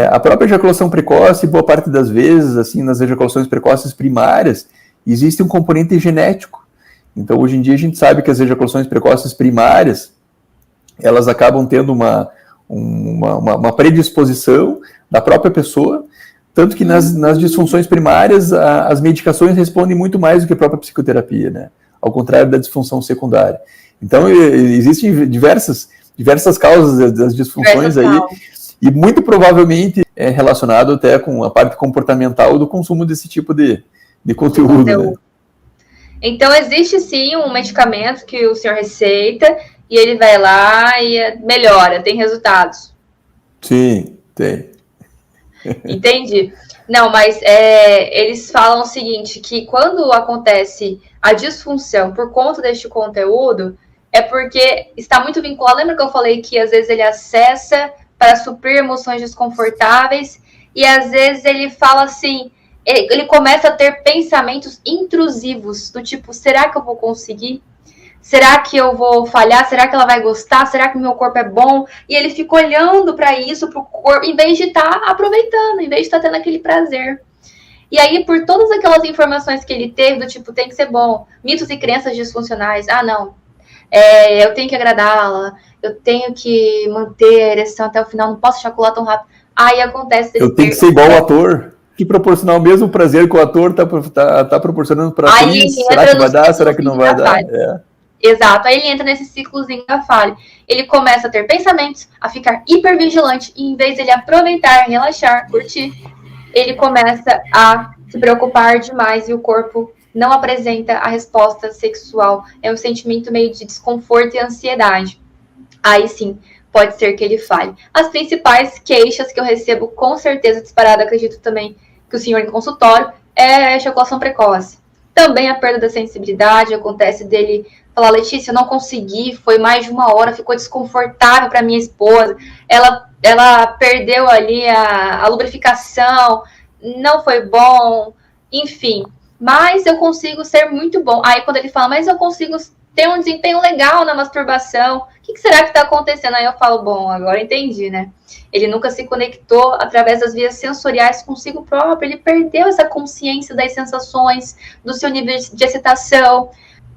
a própria ejaculação precoce, boa parte das vezes, assim, nas ejaculações precoces primárias, existe um componente genético. Então, hoje em dia, a gente sabe que as ejaculações precoces primárias, elas acabam tendo uma predisposição da própria pessoa, tanto que nas disfunções primárias, as medicações respondem muito mais do que a própria psicoterapia, né? Ao contrário da disfunção secundária. Então, existem diversas causas das disfunções aí, e muito provavelmente é relacionado até com a parte comportamental do consumo desse tipo de conteúdo. Né?
Então, existe sim um medicamento que o senhor receita e ele vai lá e melhora, tem resultados.
Sim, tem.
Entendi. Não, mas eles falam o seguinte, que quando acontece a disfunção por conta deste conteúdo, é porque está muito vinculado. Lembra que eu falei que às vezes ele acessa para suprir emoções desconfortáveis e às vezes ele fala assim, ele começa a ter pensamentos intrusivos, do tipo, será que eu vou conseguir? Será que eu vou falhar? Será que ela vai gostar? Será que o meu corpo é bom? E ele fica olhando para isso, para o corpo, em vez de estar aproveitando, em vez de estar tendo aquele prazer. E aí, por todas aquelas informações que ele teve, do tipo, tem que ser bom, mitos e crenças disfuncionais, não, eu tenho que agradá-la, eu tenho que manter a ereção até o final, não posso ejacular tão rápido. Aí acontece...
Eu tenho que ser igual o ator, que proporcionar o mesmo prazer que o ator tá proporcionando para a atriz. Será que vai dar? Será que não vai dar?
Exato, aí ele entra nesse ciclozinho da falha. Ele começa a ter pensamentos, a ficar hipervigilante, e em vez de ele aproveitar, relaxar, curtir, ele começa a se preocupar demais e o corpo não apresenta a resposta sexual. É um sentimento meio de desconforto e ansiedade. Aí sim, pode ser que ele falhe. As principais queixas que eu recebo, com certeza disparado, acredito também que o senhor em consultório, é a ejaculação precoce. Também a perda da sensibilidade, acontece dele falar, Letícia, eu não consegui, foi mais de 1 hora, ficou desconfortável para minha esposa, ela perdeu ali a lubrificação, não foi bom, enfim, mas eu consigo ser muito bom. Aí quando ele fala, mas eu consigo ter um desempenho legal na masturbação, o que será que está acontecendo? Aí eu falo, bom, agora entendi, né? Ele nunca se conectou através das vias sensoriais consigo próprio, ele perdeu essa consciência das sensações, do seu nível de excitação.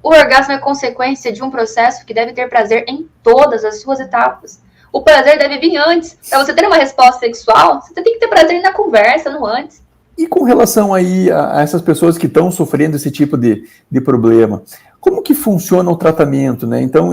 O orgasmo é consequência de um processo que deve ter prazer em todas as suas etapas. O prazer deve vir antes. Para você ter uma resposta sexual, você tem que ter prazer na conversa, no antes.
E com relação aí a essas pessoas que estão sofrendo esse tipo de problema, como que funciona o tratamento, né? Então,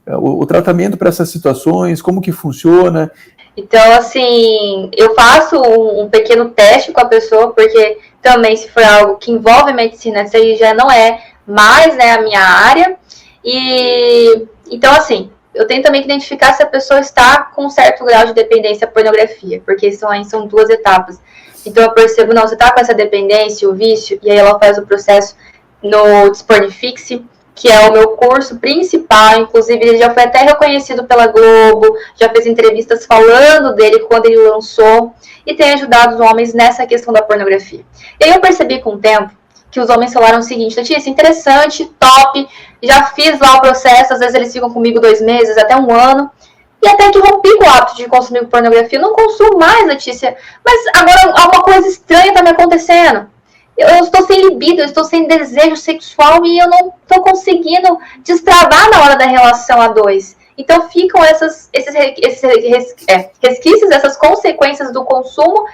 o tratamento para essas situações, como que funciona?
Então, assim, eu faço um pequeno teste com a pessoa, porque também se for algo que envolve medicina, isso aí já não é mais, né, a minha área. E então, assim, eu tenho também que identificar se a pessoa está com um certo grau de dependência à pornografia, porque são 2 etapas. Então eu percebo, não, você está com essa dependência, o vício, e aí ela faz o processo no Dispornifixe, que é o meu curso principal, inclusive ele já foi até reconhecido pela Globo, já fez entrevistas falando dele quando ele lançou, e tem ajudado os homens nessa questão da pornografia. E aí eu percebi com o tempo que os homens falaram o seguinte, Letícia, interessante, top, já fiz lá o processo, às vezes eles ficam comigo 2 meses, até 1 ano, e até que rompi o hábito de consumir pornografia, eu não consumo mais, Letícia, mas agora alguma coisa estranha está me acontecendo. Eu estou sem libido, eu estou sem desejo sexual e eu não estou conseguindo destravar na hora da relação a 2. Então ficam esses resquícios, essas consequências do consumo.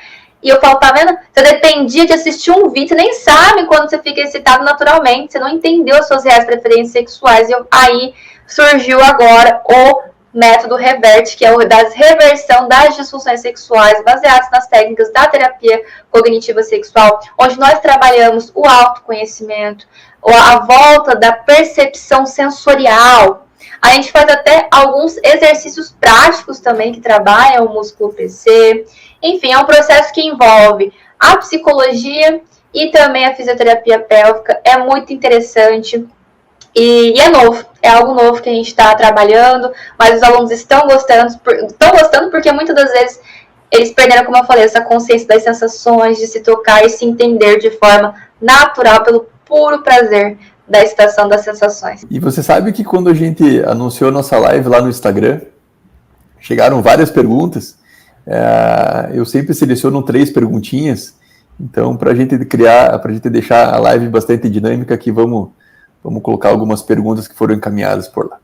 E eu falo, tá vendo? Você dependia de assistir um vídeo, você nem sabe quando você fica excitado naturalmente, você não entendeu as suas reais preferências sexuais. E aí surgiu agora o método Reverte, que é o da reversão das disfunções sexuais baseadas nas técnicas da terapia cognitiva sexual, onde nós trabalhamos o autoconhecimento, a volta da percepção sensorial. A gente faz até alguns exercícios práticos também que trabalham o músculo PC. Enfim, é um processo que envolve a psicologia e também a fisioterapia pélvica. É muito interessante. E é novo, é algo novo que a gente está trabalhando, mas os alunos estão gostando porque muitas das vezes eles perderam, como eu falei, essa consciência das sensações, de se tocar e se entender de forma natural, pelo puro prazer da excitação das sensações.
E você sabe que quando a gente anunciou nossa live lá no Instagram, chegaram várias perguntas, eu sempre seleciono 3 perguntinhas, Então, para a gente deixar a live bastante dinâmica aqui, vamos colocar algumas perguntas que foram encaminhadas por lá.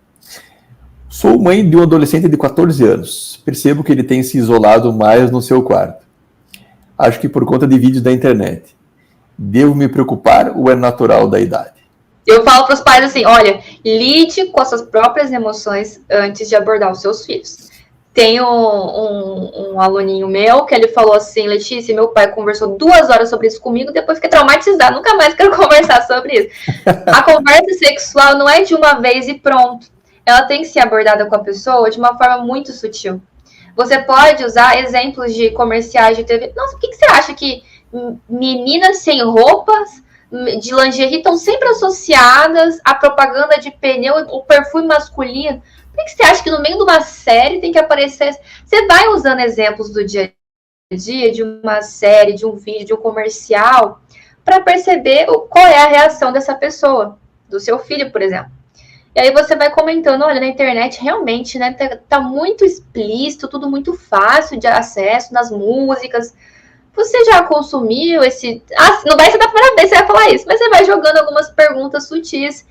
Sou mãe de um adolescente de 14 anos. Percebo que ele tem se isolado mais no seu quarto. Acho que por conta de vídeos da internet. Devo me preocupar ou é natural da idade?
Eu falo para os pais assim, olha, lide com as suas próprias emoções antes de abordar os seus filhos. Tem um aluninho meu que ele falou assim, Letícia, meu pai conversou 2 horas sobre isso comigo, depois fiquei traumatizado, nunca mais quero conversar sobre isso. A conversa sexual não é de uma vez e pronto. Ela tem que ser abordada com a pessoa de uma forma muito sutil. Você pode usar exemplos de comerciais de TV. Nossa, por que você acha que meninas sem roupas de lingerie estão sempre associadas à propaganda de pneu, o perfume masculino? Por que você acha que no meio de uma série tem que aparecer? Você vai usando exemplos do dia a dia, de uma série, de um vídeo, de um comercial, para perceber qual é a reação dessa pessoa, do seu filho, por exemplo. E aí você vai comentando, olha, na internet realmente, né, tá muito explícito, tudo muito fácil de acesso, nas músicas. Você já consumiu esse... não vai ser da primeira vez que você vai falar isso, mas você vai jogando algumas perguntas sutis.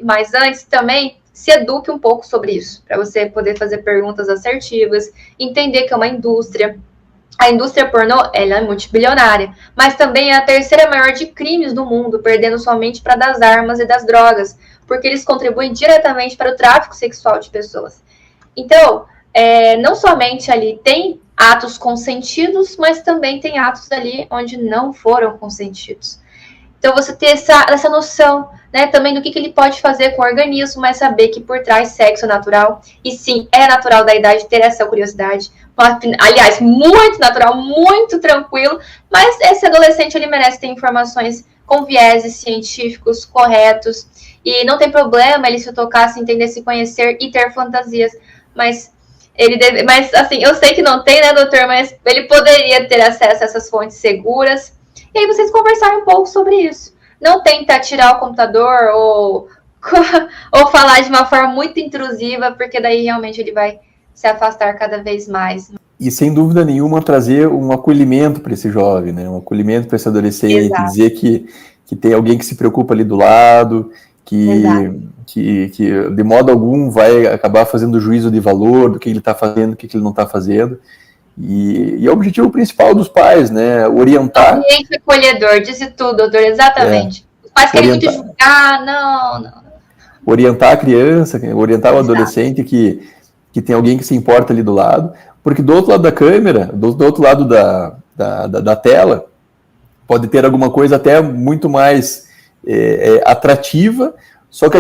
Mas antes também, se eduque um pouco sobre isso, para você poder fazer perguntas assertivas, entender que é uma indústria. A indústria pornô, ela é multibilionária, mas também é a terceira maior de crimes do mundo, perdendo somente para das armas e das drogas, porque eles contribuem diretamente para o tráfico sexual de pessoas. Então, não somente ali tem atos consentidos, mas também tem atos ali onde não foram consentidos. Então, você ter essa noção, né, também do que ele pode fazer com o organismo, mas saber que por trás sexo é natural. E sim, é natural da idade ter essa curiosidade. Aliás, muito natural, muito tranquilo. Mas esse adolescente, ele merece ter informações com vieses científicos corretos. E não tem problema ele se tocar, se entender, se conhecer e ter fantasias. Mas assim, eu sei que não tem, né, doutor? Mas ele poderia ter acesso a essas fontes seguras. E aí vocês conversarem um pouco sobre isso. Não tenta tirar o computador ou falar de uma forma muito intrusiva, porque daí realmente ele vai se afastar cada vez mais.
E sem dúvida nenhuma trazer um acolhimento para esse jovem, né? Um acolhimento para esse adolescente, exato. Dizer que tem alguém que se preocupa ali do lado, que de modo algum vai acabar fazendo juízo de valor do que ele está fazendo, do que ele não está fazendo. E é o objetivo principal dos pais, né? Orientar.
Ambiente acolhedor, disse tudo, doutor, exatamente. Os pais querem muito julgar, não.
Orientar a criança, orientar o adolescente que tem alguém que se importa ali do lado, porque do outro lado da câmera, do outro lado da tela, pode ter alguma coisa até muito mais atrativa, só que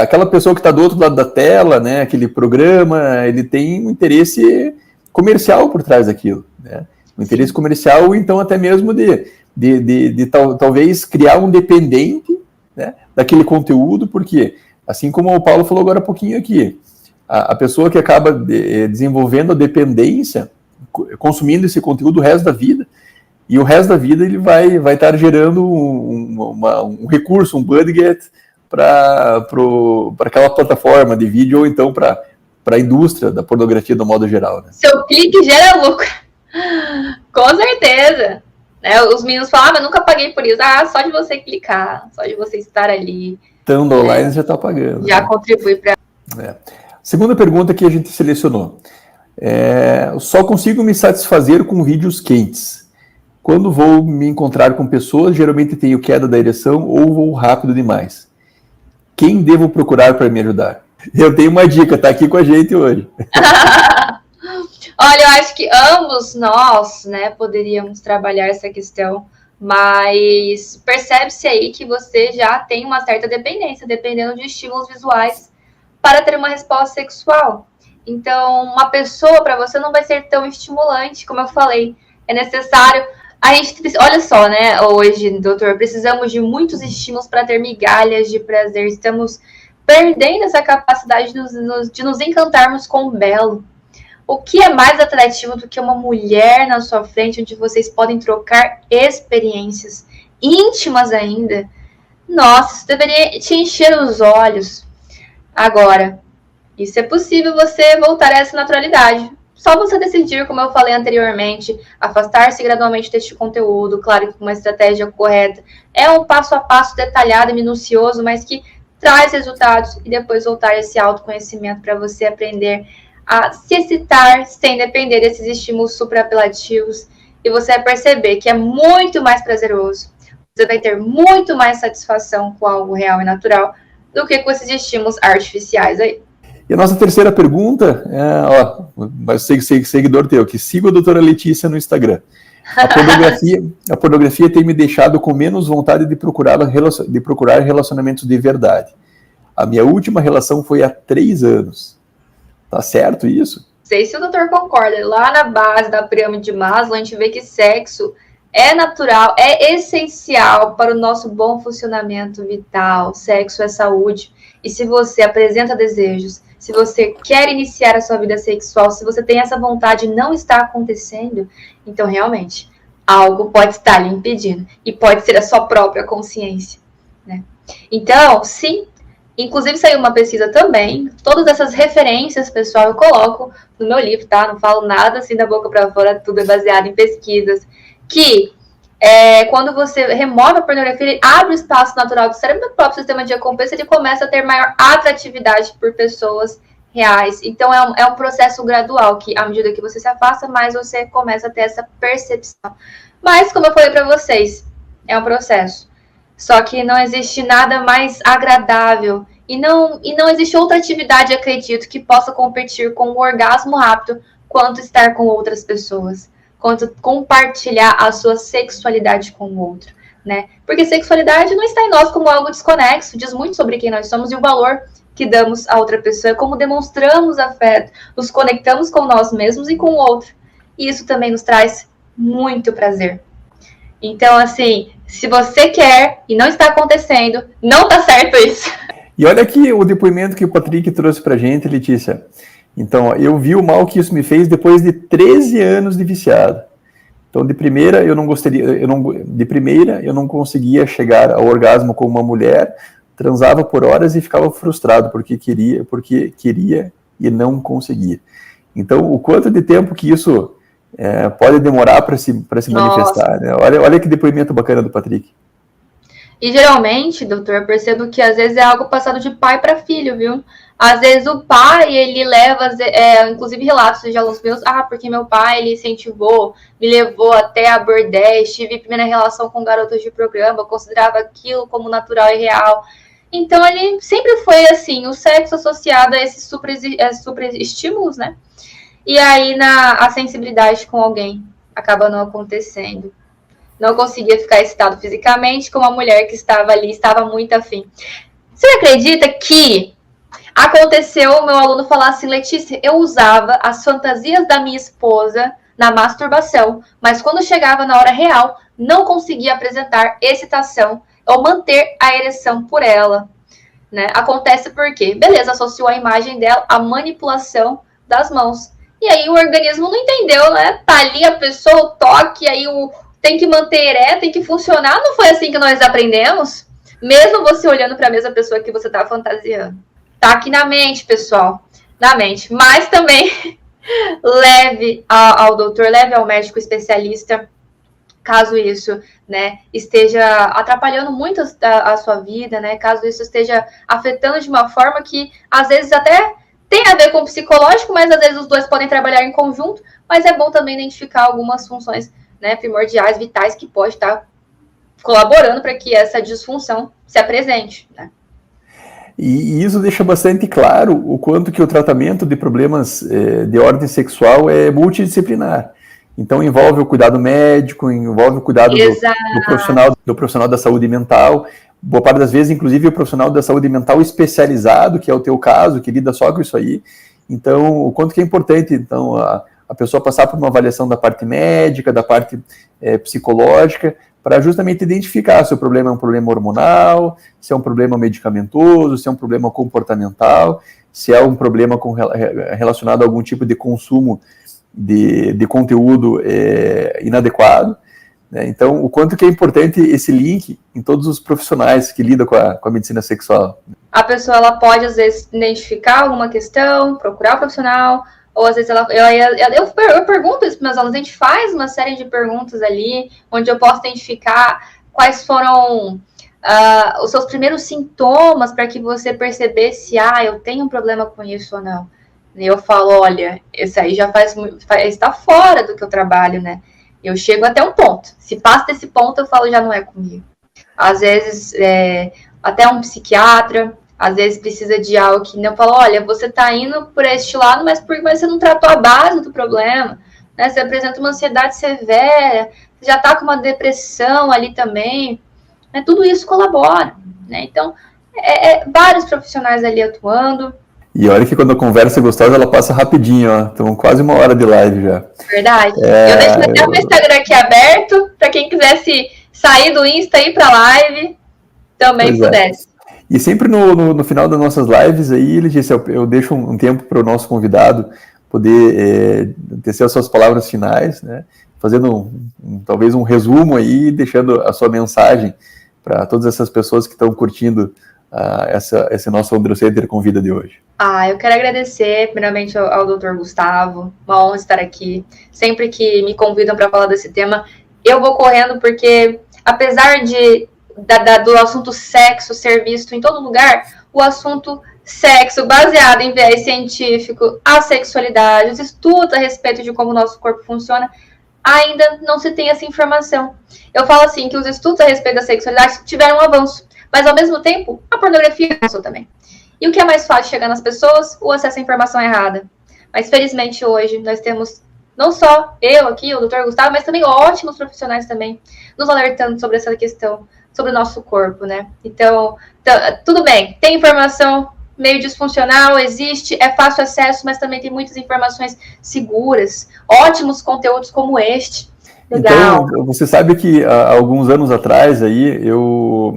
aquela pessoa que está do outro lado da tela, né, aquele programa, ele tem um interesse comercial por trás daquilo, né? Um interesse comercial, ou então até mesmo de talvez criar um dependente, né, daquele conteúdo, porque, assim como o Paulo falou agora há pouquinho aqui, a pessoa que acaba desenvolvendo a dependência, consumindo esse conteúdo o resto da vida, e o resto da vida ele vai estar gerando um recurso, um budget para aquela plataforma de vídeo, ou então para a indústria da pornografia do modo geral, né?
Seu clique gera lucro. Com certeza. Os meninos falam, mas nunca paguei por isso. Só de você clicar, só de você estar ali.
Estando online já está pagando.
Já, né? Contribui para...
Segunda pergunta que a gente selecionou. Só consigo me satisfazer com vídeos quentes. Quando vou me encontrar com pessoas, geralmente tenho queda da ereção ou vou rápido demais. Quem devo procurar para me ajudar? Eu tenho uma dica, tá aqui com a gente hoje.
Olha, eu acho que ambos nós, né, poderíamos trabalhar essa questão, mas percebe-se aí que você já tem uma certa dependência, dependendo de estímulos visuais, para ter uma resposta sexual. Então, uma pessoa para você não vai ser tão estimulante, como eu falei. É necessário... olha só, né, hoje, doutor, precisamos de muitos estímulos para ter migalhas de prazer. Estamos perdendo essa capacidade de nos encantarmos com o belo. O que é mais atrativo do que uma mulher na sua frente, onde vocês podem trocar experiências íntimas ainda? Nossa, isso deveria te encher os olhos. Agora, isso é possível você voltar a essa naturalidade. só você decidir, como eu falei anteriormente, afastar-se gradualmente deste conteúdo, claro que com uma estratégia correta. É um passo a passo detalhado e minucioso, mas que traz resultados, e depois voltar a esse autoconhecimento para você aprender a se excitar sem depender desses estímulos supraapelativos, e você vai perceber que é muito mais prazeroso, você vai ter muito mais satisfação com algo real e natural do que com esses estímulos artificiais aí.
E a nossa terceira pergunta, seguidor teu, que siga a doutora Letícia no Instagram. A pornografia tem me deixado com menos vontade de procurar relacionamentos de verdade. A minha última relação foi há 3 anos. Tá certo isso?
Não sei se o doutor concorda. Lá na base da pirâmide de Maslow, a gente vê que sexo é natural, é essencial para o nosso bom funcionamento vital. Sexo é saúde. E se você apresenta desejos, se você quer iniciar a sua vida sexual, se você tem essa vontade e não está acontecendo, então realmente algo pode estar lhe impedindo. E pode ser a sua própria consciência, né? Então, sim, inclusive saiu uma pesquisa também, todas essas referências, pessoal, eu coloco no meu livro, tá? Não falo nada assim da boca para fora, tudo é baseado em pesquisas, que quando você remove a pornografia, ele abre o espaço natural do cérebro, do próprio sistema de recompensa, ele começa a ter maior atratividade por pessoas reais. Então, é um processo gradual, que à medida que você se afasta, mais você começa a ter essa percepção. Mas, como eu falei para vocês, é um processo. Só que não existe nada mais agradável e não existe outra atividade, acredito, que possa competir com o orgasmo rápido quanto estar com outras pessoas, quanto compartilhar a sua sexualidade com o outro, né? Porque sexualidade não está em nós como algo desconexo, diz muito sobre quem nós somos e o valor que damos a outra pessoa, é como demonstramos afeto, nos conectamos com nós mesmos e com o outro. E isso também nos traz muito prazer. Então, assim, se você quer e não está acontecendo, não tá certo isso.
E olha aqui o depoimento que o Patrick trouxe pra gente, Letícia. Então, eu vi o mal que isso me fez depois de 13 anos de viciado. Então, de primeira, eu não conseguia chegar ao orgasmo com uma mulher, transava por horas e ficava frustrado porque queria e não conseguia. Então, o quanto de tempo que isso pode demorar para se manifestar, né? Olha que depoimento bacana do Patrick.
E geralmente, doutor, eu percebo que às vezes é algo passado de pai para filho, viu? Às vezes o pai, ele leva, inclusive relatos de alunos meus, porque meu pai, ele incentivou, me levou até a bordéis, tive primeira relação com garotas de programa, considerava aquilo como natural e real. Então, ele sempre foi assim, o sexo associado a esses super estímulos, né? E aí, a sensibilidade com alguém acaba não acontecendo. Não conseguia ficar excitado fisicamente com uma mulher que estava ali, estava muito afim. Você acredita que aconteceu o meu aluno falar assim, Letícia, eu usava as fantasias da minha esposa na masturbação, mas quando chegava na hora real, não conseguia apresentar excitação ou manter a ereção por ela, né? Acontece porque, beleza, associou a imagem dela à manipulação das mãos. E aí o organismo não entendeu, né? Tá ali a pessoa, o toque, aí tem que manter tem que funcionar. Não foi assim que nós aprendemos? Mesmo você olhando para a mesma pessoa que você tá fantasiando. Tá aqui na mente, pessoal. Na mente. Mas também leve ao doutor, leve ao médico especialista, caso isso, né, esteja atrapalhando muito a sua vida, né? Caso isso esteja afetando de uma forma que, às vezes, até tem a ver com o psicológico, mas às vezes os dois podem trabalhar em conjunto, mas é bom também identificar algumas funções, né, primordiais, vitais, que pode estar colaborando para que essa disfunção se apresente, né?
E isso deixa bastante claro o quanto que o tratamento de problemas de ordem sexual é multidisciplinar. Então envolve o cuidado médico, envolve o cuidado do profissional da saúde mental, boa parte das vezes, inclusive, o profissional da saúde mental especializado, que é o teu caso, que lida só com isso aí. Então, o quanto que é importante, então, a pessoa passar por uma avaliação da parte médica, da parte psicológica, para justamente identificar se o problema é um problema hormonal, se é um problema medicamentoso, se é um problema comportamental, se é um problema relacionado a algum tipo de consumo de conteúdo inadequado. Então, o quanto que é importante esse link em todos os profissionais que lidam com a medicina sexual.
A pessoa ela pode, às vezes, identificar alguma questão, procurar o profissional, ou às vezes eu pergunto isso para meus alunos, a gente faz uma série de perguntas ali, onde eu posso identificar quais foram os seus primeiros sintomas para que você percebesse, eu tenho um problema com isso ou não. E eu falo, olha, esse aí já está fora do que eu trabalho, né? Eu chego até um ponto. Se passa desse ponto, eu falo, já não é comigo. Às vezes, até um psiquiatra, às vezes precisa de algo que eu falo, olha, você está indo por este lado, mas você não tratou a base do problema, né? Você apresenta uma ansiedade severa, você já está com uma depressão ali também, né? Tudo isso colabora, né? Então, vários profissionais ali atuando.
E olha que quando a conversa é gostosa, ela passa rapidinho, ó. Então, quase 1 hora de live já.
Verdade. Eu deixo até o meu Instagram aqui aberto, para quem quisesse sair do Insta e ir para a live, também pudesse.
E sempre no final das nossas lives aí, Letícia, eu deixo um tempo para o nosso convidado poder tecer as suas palavras finais, né? Fazendo talvez um resumo aí, deixando a sua mensagem para todas essas pessoas que estão curtindo esse nosso Androcenter Convida de hoje.
Eu quero agradecer primeiramente ao Dr. Gustavo, uma honra estar aqui. Sempre que me convidam para falar desse tema, eu vou correndo, porque apesar do assunto sexo ser visto em todo lugar, o assunto sexo baseado em viés científico, a sexualidade, os estudos a respeito de como o nosso corpo funciona, ainda não se tem essa informação. Eu falo assim, que os estudos a respeito da sexualidade tiveram um avanço, mas ao mesmo tempo, a pornografia avançou também. E o que é mais fácil chegar nas pessoas? O acesso à informação errada. Mas felizmente hoje nós temos não só eu aqui, o Dr. Gustavo, mas também ótimos profissionais também nos alertando sobre essa questão, sobre o nosso corpo, né? Então, tudo bem, tem informação meio disfuncional, existe, é fácil acesso, mas também tem muitas informações seguras, ótimos conteúdos como este. Legal.
Então, você sabe que há alguns anos atrás aí, eu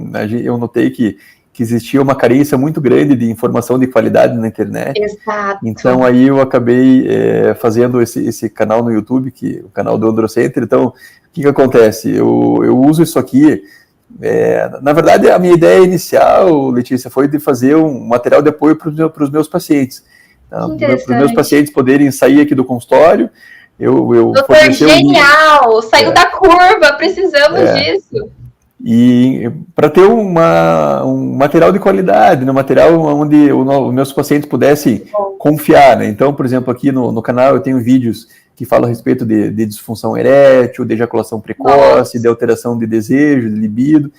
notei que existia uma carência muito grande de informação de qualidade na internet.
Exato.
Então, aí eu acabei fazendo esse canal no YouTube, o canal do Androcenter. Então, o que acontece? Eu uso isso aqui. Na verdade, a minha ideia inicial, Letícia, foi de fazer um material de apoio para os meus pacientes. Para os meus pacientes poderem sair aqui do consultório.
Doutor, genial! Saiu da curva, precisamos disso.
E para ter um material de qualidade, um material onde os meus pacientes pudessem confiar, né? Então, por exemplo, aqui no canal eu tenho vídeos que falam a respeito de disfunção erétil, de ejaculação precoce, de alteração de desejo, de libido.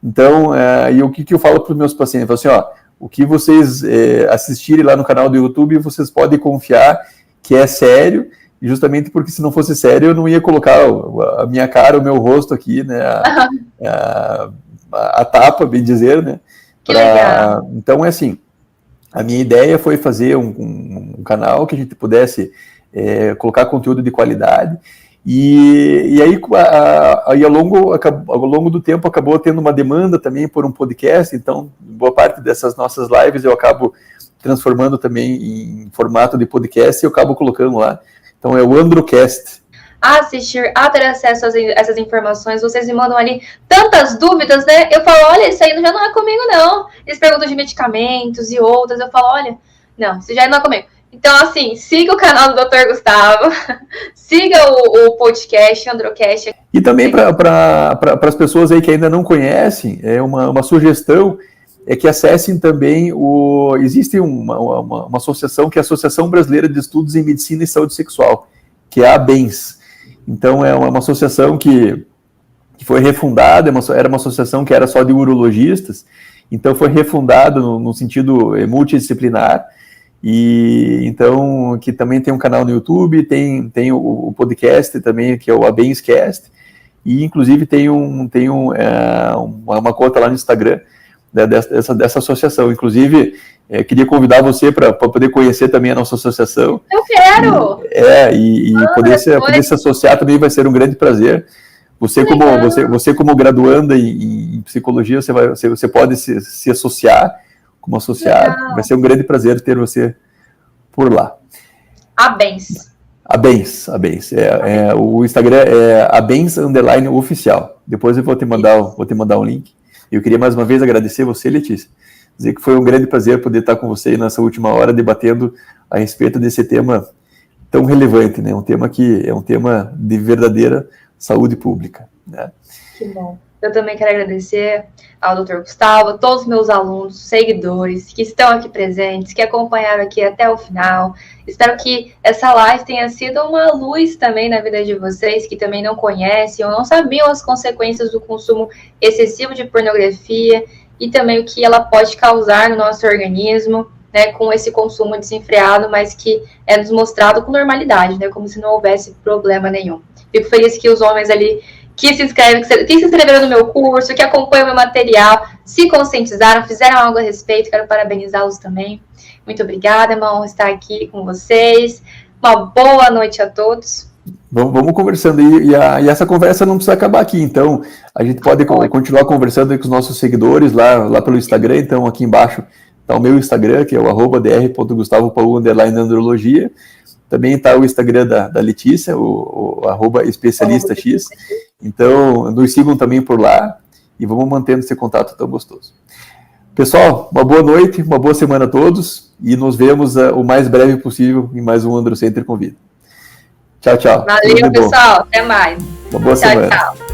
Então, e o que eu falo para os meus pacientes? Eu falo assim, o que vocês assistirem lá no canal do YouTube, vocês podem confiar que é sério, justamente porque se não fosse sério, eu não ia colocar a minha cara, o meu rosto aqui, né, a tapa, bem dizer, né.
Que legal.
Então, assim, a minha ideia foi fazer um canal que a gente pudesse colocar conteúdo de qualidade, e aí ao longo do tempo acabou tendo uma demanda também por um podcast. Então boa parte dessas nossas lives eu acabo transformando também em formato de podcast e eu acabo colocando lá. Então é o Androcast.
A assistir, a ter acesso a essas informações, vocês me mandam ali tantas dúvidas, né? Eu falo, olha, isso aí já não é comigo, não. Eles perguntam de medicamentos e outras, eu falo, olha, não, isso já não é comigo. Então, assim, siga o canal do Dr. Gustavo, siga o podcast, o Androcast.
E também para as pessoas aí que ainda não conhecem, uma sugestão é que acessem também existe uma associação, que é a Associação Brasileira de Estudos em Medicina e Saúde Sexual, que é a ABENS. Então, é uma associação que foi refundada, era uma associação que era só de urologistas, então foi refundada no sentido multidisciplinar, e então, que também tem um canal no YouTube, tem o podcast também, que é o ABENScast, e inclusive tem uma conta lá no Instagram, dessa associação. Inclusive, queria convidar você para poder conhecer também a nossa associação.
Eu quero!
Poder se associar também vai ser um grande prazer. Você como graduanda em psicologia, você pode se associar como associado. Legal. Vai ser um grande prazer ter você por lá.
ABENS.
O Instagram é ABENS_oficial. Depois eu vou te mandar um link. Eu queria mais uma vez agradecer você, Letícia, dizer que foi um grande prazer poder estar com você nessa última hora debatendo a respeito desse tema tão relevante, né? Um tema que é um tema de verdadeira saúde pública, né?
Que bom. Eu também quero agradecer ao Dr. Gustavo, a todos os meus alunos, seguidores que estão aqui presentes, que acompanharam aqui até o final. Espero que essa live tenha sido uma luz também na vida de vocês, que também não conhecem ou não sabiam as consequências do consumo excessivo de pornografia e também o que ela pode causar no nosso organismo, né, com esse consumo desenfreado, mas que é nos mostrado com normalidade, né, como se não houvesse problema nenhum. Fico feliz que os homens ali que se inscreveram no meu curso, que acompanham o meu material, se conscientizaram, fizeram algo a respeito, quero parabenizá-los também. Muito obrigada, é uma honra estar aqui com vocês. Uma boa noite a todos.
Vamos conversando, e essa conversa não precisa acabar aqui, então a gente pode continuar conversando com os nossos seguidores lá pelo Instagram. Então aqui embaixo está o meu Instagram, que é o @dr.gustavo_andrologia. Também está o Instagram da Letícia, o @especialistax. Então, nos sigam também por lá e vamos mantendo esse contato tão gostoso. Pessoal, uma boa noite, uma boa semana a todos e nos vemos o mais breve possível em mais um Androcenter Convida. Tchau, tchau.
Valeu, pessoal. Até mais.
Uma boa semana.
Tchau.